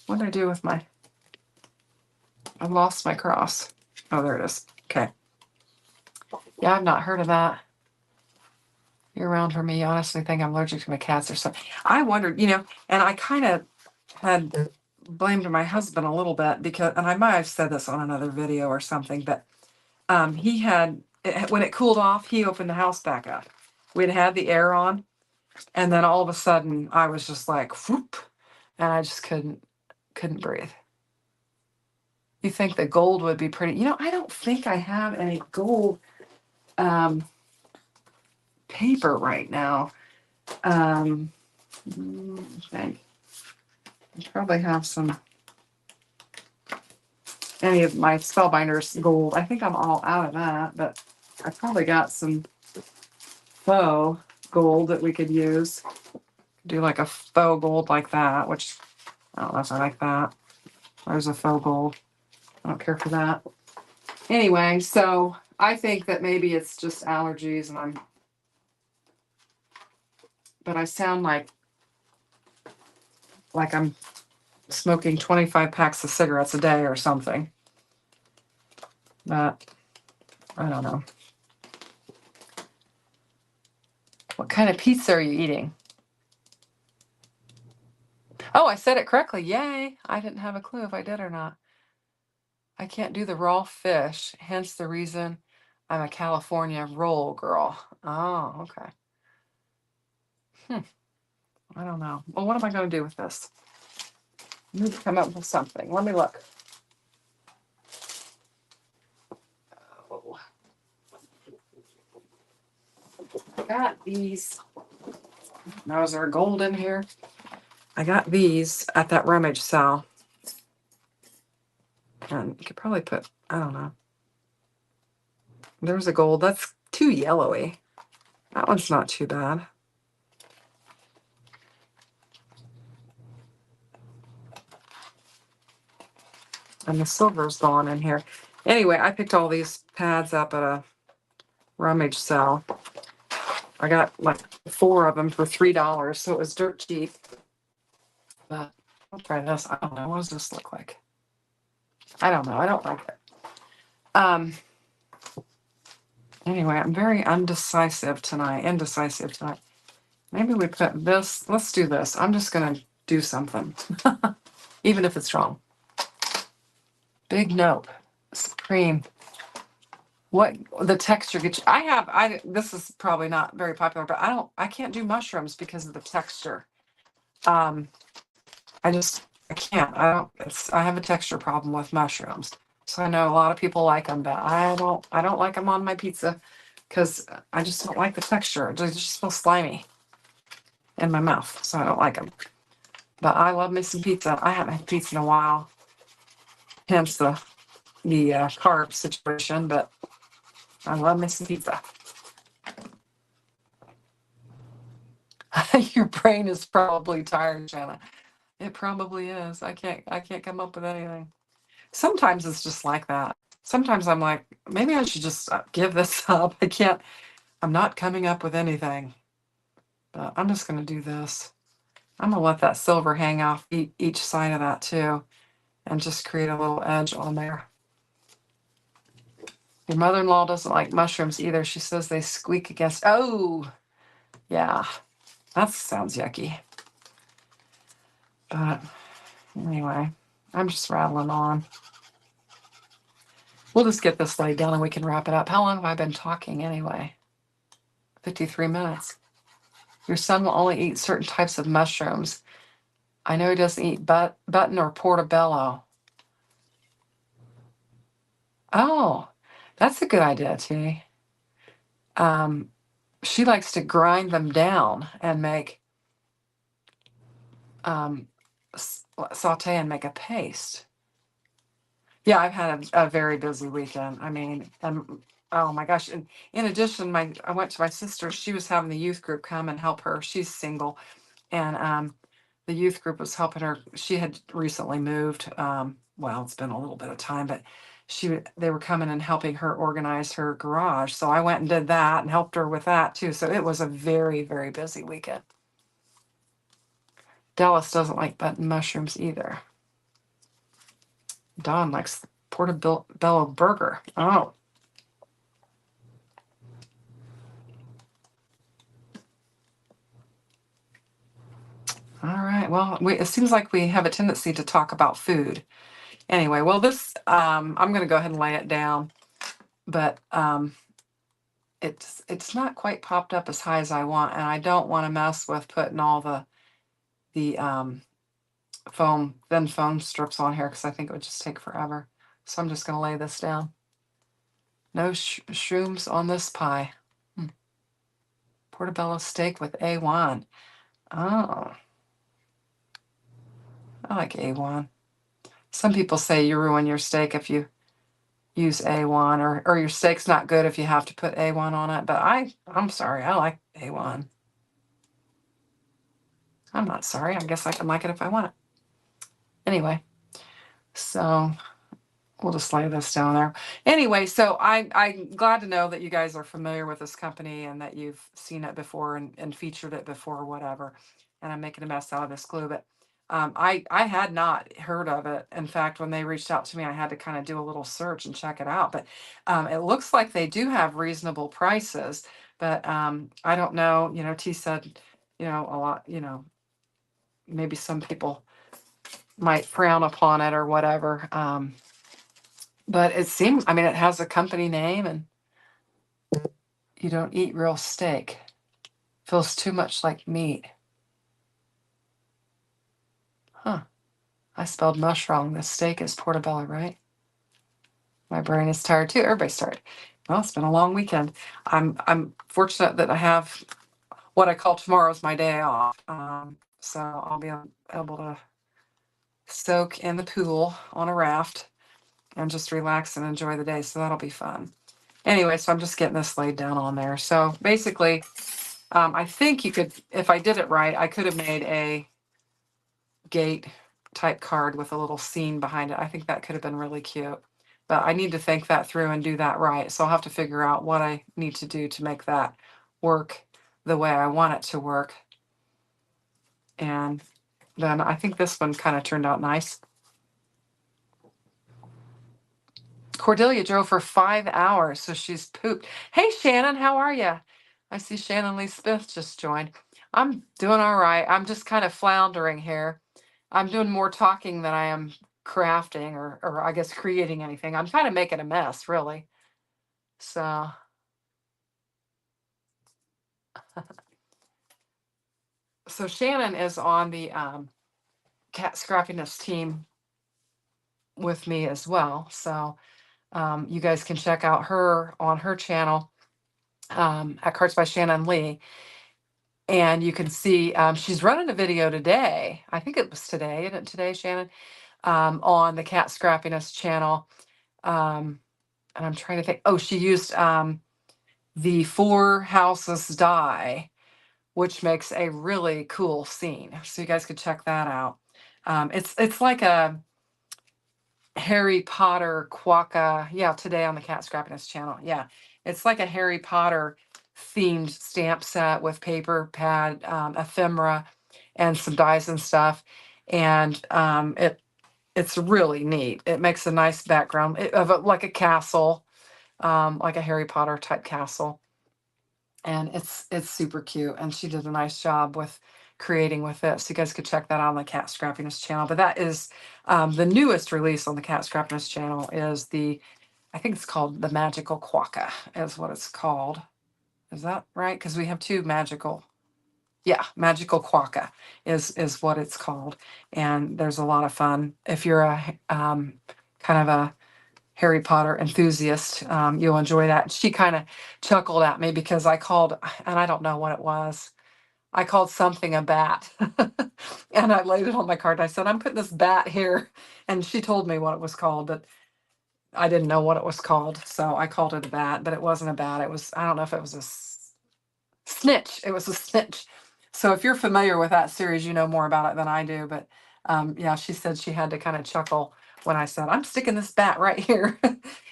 What did I do with I lost my cross. Oh, there it is. Okay. Yeah, I've not heard of that. You're around for me. You honestly think I'm allergic to my cats or something. I wondered, and I kind of had blamed my husband a little bit and I might have said this on another video or something, but he had, when it cooled off, he opened the house back up. We'd had the air on, and then all of a sudden I was just like, whoop, and I just couldn't breathe. You think the gold would be pretty, I don't think I have any gold paper right now. I think I probably have any of my Spellbinders gold. I think I'm all out of that, but I probably got some faux gold that we could use. Do like a faux gold like that, which I don't know if I like that. There's a faux gold. I don't care for that. Anyway, so I think that maybe it's just allergies and but I sound like I'm smoking 25 packs of cigarettes a day or something. But I don't know. What kind of pizza are you eating? Oh, I said it correctly. Yay. I didn't have a clue if I did or not. I can't do the raw fish, hence the reason I'm a California roll girl. Oh, okay. I don't know. Well, what am I going to do with this? I need to come up with something. Let me look. Oh, I got these. Now, is there gold in here? I got these at that rummage sale. And you could probably put, I don't know. There's a gold. That's too yellowy. That one's not too bad. And the silver's gone in here. Anyway, I picked all these pads up at a rummage sale. I got like 4 of them for $3, so it was dirt cheap. But I'll try this. I don't know. What does this look like? I don't know. I don't like it. Anyway, I'm very indecisive tonight. Maybe we put this. Let's do this. I'm just going to do something, even if it's wrong. Big nope. Cream. What the texture gets you? This is probably not very popular, but I can't do mushrooms because of the texture. I can't. I have a texture problem with mushrooms. So I know a lot of people like them, but I don't like them on my pizza because I just don't like the texture. They just feel slimy in my mouth, so I don't like them. But I love me some pizza. I haven't had pizza in a while, hence the carb situation. But I love me some pizza. Your brain is probably tired, Jenna. It probably is. I can't come up with anything. Sometimes it's just like that. Sometimes I'm like, maybe I should just give this up. I'm not coming up with anything. But I'm just going to do this. I'm going to let that silver hang off each side of that too, and just create a little edge on there. Your mother-in-law doesn't like mushrooms either. She says they squeak against. Oh, yeah. That sounds yucky. But anyway, I'm just rattling on. We'll just get this laid down and we can wrap it up. How long have I been talking anyway? 53 minutes. Your son will only eat certain types of mushrooms. I know he doesn't eat button or portobello. Oh, that's a good idea, T. She likes to grind them down and make saute and make a paste. Yeah, I've had a very busy weekend. I mean, oh my gosh. And in addition, I went to my sister. She was having the youth group come and help her. She's single. And the youth group was helping her. She had recently moved. Well, it's been a little bit of time, but they were coming and helping her organize her garage. So I went and did that and helped her with that too. So it was a very, very busy weekend. Dallas doesn't like button mushrooms either. Don likes portobello burger. Oh. All right. Well, it seems like we have a tendency to talk about food. Anyway, well, this I'm going to go ahead and lay it down, but it's not quite popped up as high as I want, and I don't want to mess with putting all the thin foam strips on here because I think it would just take forever. So I'm just going to lay this down. No shrooms on this pie. Portobello steak with A1. Oh, I like A1. Some people say you ruin your steak if you use A1, or your steak's not good if you have to put A1 on it. But I'm sorry, I like A1. I'm not sorry. I guess I can like it if I want it. Anyway, so we'll just lay this down there. Anyway, so I'm glad to know that you guys are familiar with this company and that you've seen it before and featured it before or whatever. And I'm making a mess out of this glue, but I had not heard of it. In fact, when they reached out to me, I had to kind of do a little search and check it out. But it looks like they do have reasonable prices. But I don't know. You know, T said, you know, a lot. You know, maybe some people might frown upon it or whatever. But it seems, I mean, it has a company name and you don't eat real steak. Feels too much like meat. Huh. I spelled mush wrong. The steak is portobello, right? My brain is tired too. Everybody's tired. Well, it's been a long weekend. I'm fortunate that I have what I call tomorrow's my day off. So I'll be able to soak in the pool on a raft and just relax and enjoy the day. So that'll be fun. Anyway, so I'm just getting this laid down on there. So basically, I think you could, if I did it right, I could have made a gate type card with a little scene behind it. I think that could have been really cute. But I need to think that through and do that right. So I'll have to figure out what I need to do to make that work the way I want it to work. And then I think this one kind of turned out nice. Cordelia drove for 5 hours, so she's pooped. Hey, Shannon, how are you? I see Shannon Lee Smith just joined. I'm doing all right. I'm just kind of floundering here. I'm doing more talking than I am crafting or I guess creating anything. I'm kind of making a mess, really. So, so Shannon is on the cat scrappiness team with me as well. So you guys can check out her on her channel at Carts by Shannon Lee. And you can see she's running a video today. I think it was today, isn't it today, Shannon? On the Cat Scrappiness channel. And I'm trying to think. Oh, she used the Four Houses die, which makes a really cool scene. So you guys could check that out. It's like a Harry Potter quokka. Yeah, today on the Cat Scrappiness channel. Yeah, it's like a Harry Potter themed stamp set with paper pad, ephemera, and some dies and stuff. And it's really neat. It makes a nice background like a castle, like a Harry Potter type castle. And it's super cute. And she did a nice job with creating with it. So you guys could check that out on the Cat Scrappiness channel. But that is the newest release on the Cat Scrappiness channel is I think it's called the Magical Quokka is what it's called. Is that right? Because we have two magical. Yeah, Magical Quokka is what it's called. And there's a lot of fun. If you're a kind of a Harry Potter enthusiast, you'll enjoy that. She kind of chuckled at me because I called, and I don't know what it was. I called something a bat. And I laid it on my card. I said, I'm putting this bat here. And she told me what it was called, but I didn't know what it was called. So I called it a bat, but it wasn't a bat. It was, I don't know if it was a snitch. It was a snitch. So if you're familiar with that series, you know more about it than I do. But yeah, she said she had to kind of chuckle when I said, I'm sticking this bat right here.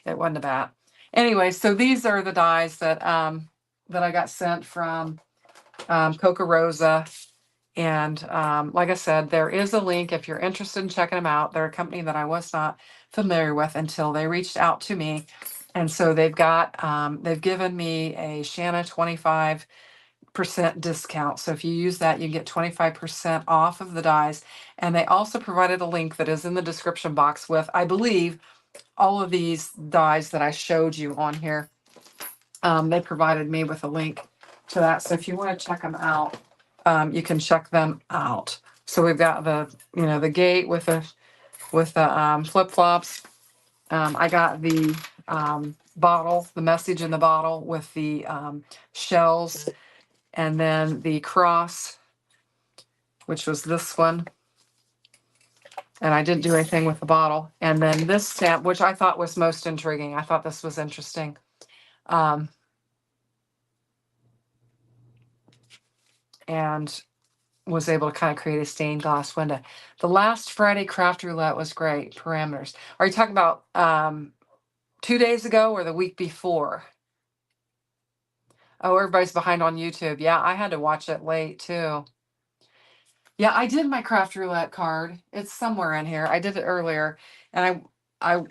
It wasn't a bat. Anyway, so these are the dies that that I got sent from Kokorosa. And like I said, there is a link if you're interested in checking them out. They're a company that I was not familiar with until they reached out to me. And so they've given me a Shanna 25% discount. So if you use that, you get 25% off of the dies. And they also provided a link that is in the description box with, I believe, all of these dies that I showed you on here. They provided me with a link to that. So if you want to check them out, you can check them out. So we've got the gate with the flip flops. I got the bottle, the message in the bottle with the shells, and then the cross which was this one. And I didn't do anything with the bottle. And then this stamp, which I thought was most intriguing. I thought this was interesting. And was able to kind of create a stained glass window. The last Friday craft roulette was great. Parameters. Are you talking about 2 days ago or the week before? Oh, everybody's behind on YouTube. Yeah, I had to watch it late too. Yeah, I did my craft roulette card. It's somewhere in here. I did it earlier, and I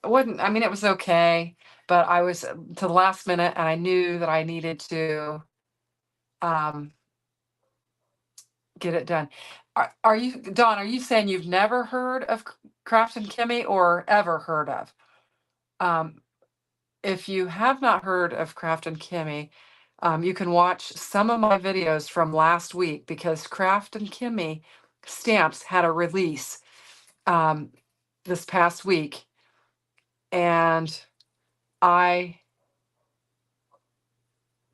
wouldn't. I mean, it was okay, but I was to the last minute, and I knew that I needed to um, get it done. Are you, Dawn? Are you saying you've never heard of Craft and Kimmy, or ever heard of? Um, if you have not heard of Craft and Kimmy, you can watch some of my videos from last week, because Craft and Kimmy stamps had a release this past week, and I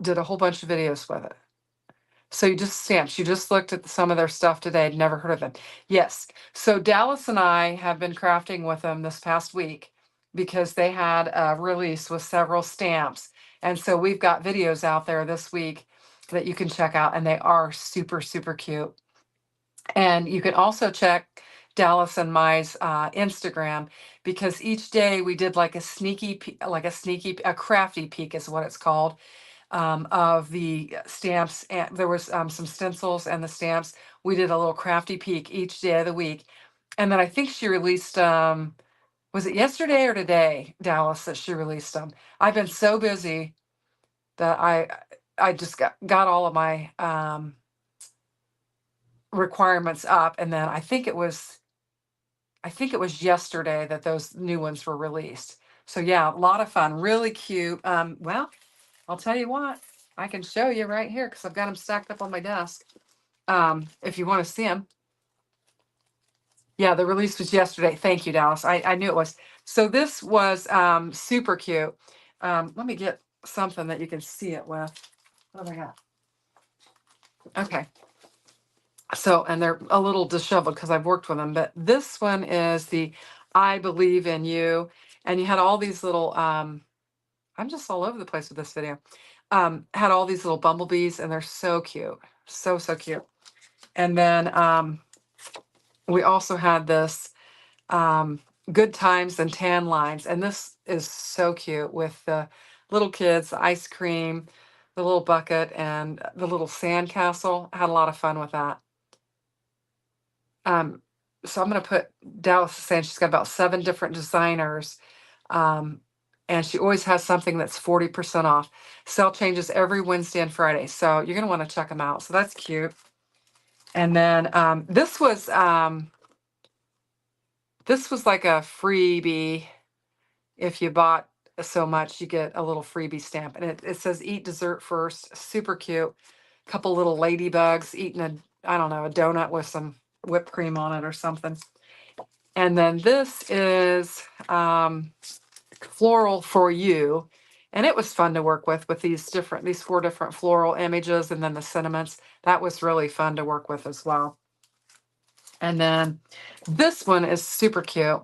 did a whole bunch of videos with it. So you just stamps, you just looked at some of their stuff today, I'd never heard of it. Yes. So Dallas and I have been crafting with them this past week because they had a release with several stamps. And so we've got videos out there this week that you can check out, and they are super, super cute. And you can also check Dallas and my's Instagram, because each day we did like a a crafty peek is what it's called, of the stamps. And there was some stencils and the stamps. We did a little crafty peek each day of the week. And then I think she released, was it yesterday or today, Dallas, that she released them? I've been so busy that I just got all of my requirements up, and then I think it was yesterday that those new ones were released. So yeah, a lot of fun, really cute. Well, I'll tell you what, I can show you right here because I've got them stacked up on my desk. If you want to see them. Yeah, the release was yesterday. Thank you, Dallas. I knew it was. So this was super cute. Let me get something that you can see it with. What do I got? Okay. So, and they're a little disheveled because I've worked with them, but this one is the I Believe in You. And you had all these little, I'm just all over the place with this video. Had all these little bumblebees, and they're so cute. So, so cute. And then we also had this Good Times and Tan Lines. And this is so cute with the little kids, the ice cream, the little bucket, and the little sand castle. Had a lot of fun with that. So I'm going to put, Dallas is saying she's got about 7 different designers. And she always has something that's 40% off. Sale changes every Wednesday and Friday. So you're going to want to check them out. So that's cute. And then this was like a freebie. If you bought so much, you get a little freebie stamp. And it says eat dessert first. Super cute. Couple little ladybugs eating I don't know, a donut with some whipped cream on it or something. And then this is Floral for You. And it was fun to work with these 4 different floral images, and then the sentiments. That was really fun to work with as well. And then this one is super cute.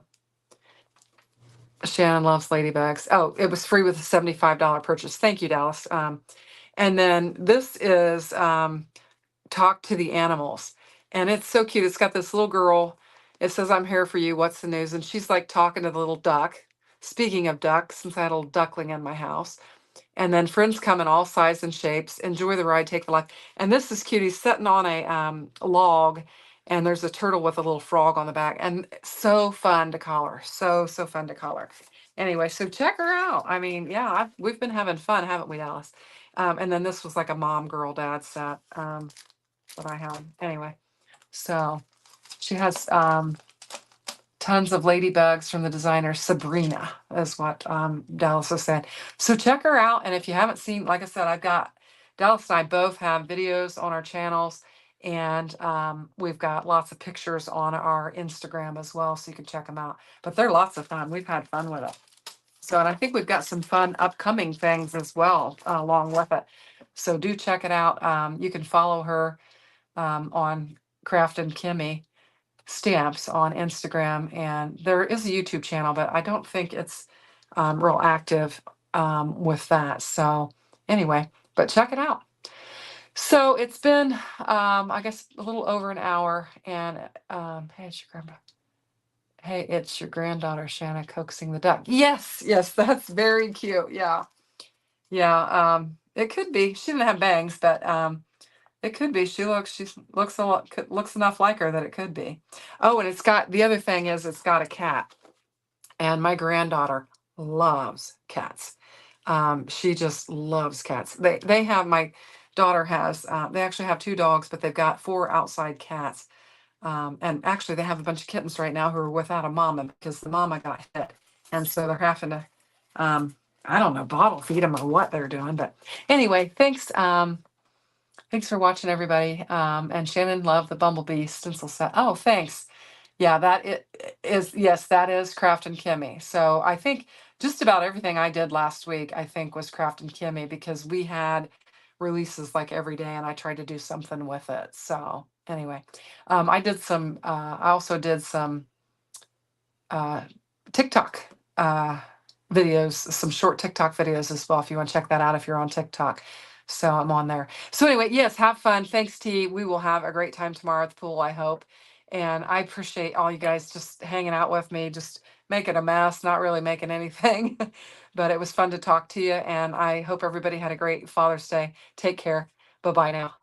Shannon loves ladybugs. Oh, it was free with a $75 purchase. Thank you, Dallas. And then this is Talk to the Animals. And it's so cute. It's got this little girl. It says, I'm here for you. What's the news? And she's like talking to the little duck. Speaking of ducks, since I had a little duckling in my house. And then friends come in all sizes and shapes. Enjoy the ride, take the life. And this is cute. He's sitting on a log, and there's a turtle with a little frog on the back. And so fun to color. So, so fun to color. Anyway, so check her out. I mean, yeah, we've been having fun, haven't we, Dallas? And then this was like a mom, girl, dad set that I had. Anyway, so she has tons of ladybugs from the designer Sabrina, is what Dallas has said. So check her out. And if you haven't seen, like I said, Dallas and I both have videos on our channels, and we've got lots of pictures on our Instagram as well, so you can check them out. But they're lots of fun. We've had fun with it. So, and I think we've got some fun upcoming things as well along with it. So do check it out. You can follow her on Craft and Kimmy stamps on Instagram, and there is a YouTube channel, but I don't think it's real active with that. So anyway, but check it out. So it's been, I guess, a little over an hour, and hey, it's your grandpa. Hey, it's your granddaughter Shanna coaxing the duck. Yes, yes, that's very cute. Yeah, yeah. It could be. She didn't have bangs, but it could be. She looks a lot, looks enough like her that it could be. Oh, and it's got, the other thing is it's got a cat, and my granddaughter loves cats. She just loves cats. They have, my daughter has, they actually have 2 dogs, but they've got 4 outside cats. And actually, they have a bunch of kittens right now who are without a mama because the mama got hit, and so they're having to, I don't know, bottle feed them or what they're doing. But anyway, thanks. Thanks for watching, everybody. And Shannon loved the Bumblebee stencil set. Oh, thanks. Yeah, is, yes, that is Craft and Kimmy. So I think just about everything I did last week, I think, was Craft and Kimmy, because we had releases like every day and I tried to do something with it. So anyway, I also did some uh, TikTok videos, some short TikTok videos as well, if you want to check that out if you're on TikTok. So I'm on there. So anyway, yes, have fun. Thanks, T. We will have a great time tomorrow at the pool, I hope. And I appreciate all you guys just hanging out with me, just making a mess, not really making anything. But it was fun to talk to you. And I hope everybody had a great Father's Day. Take care. Bye bye now.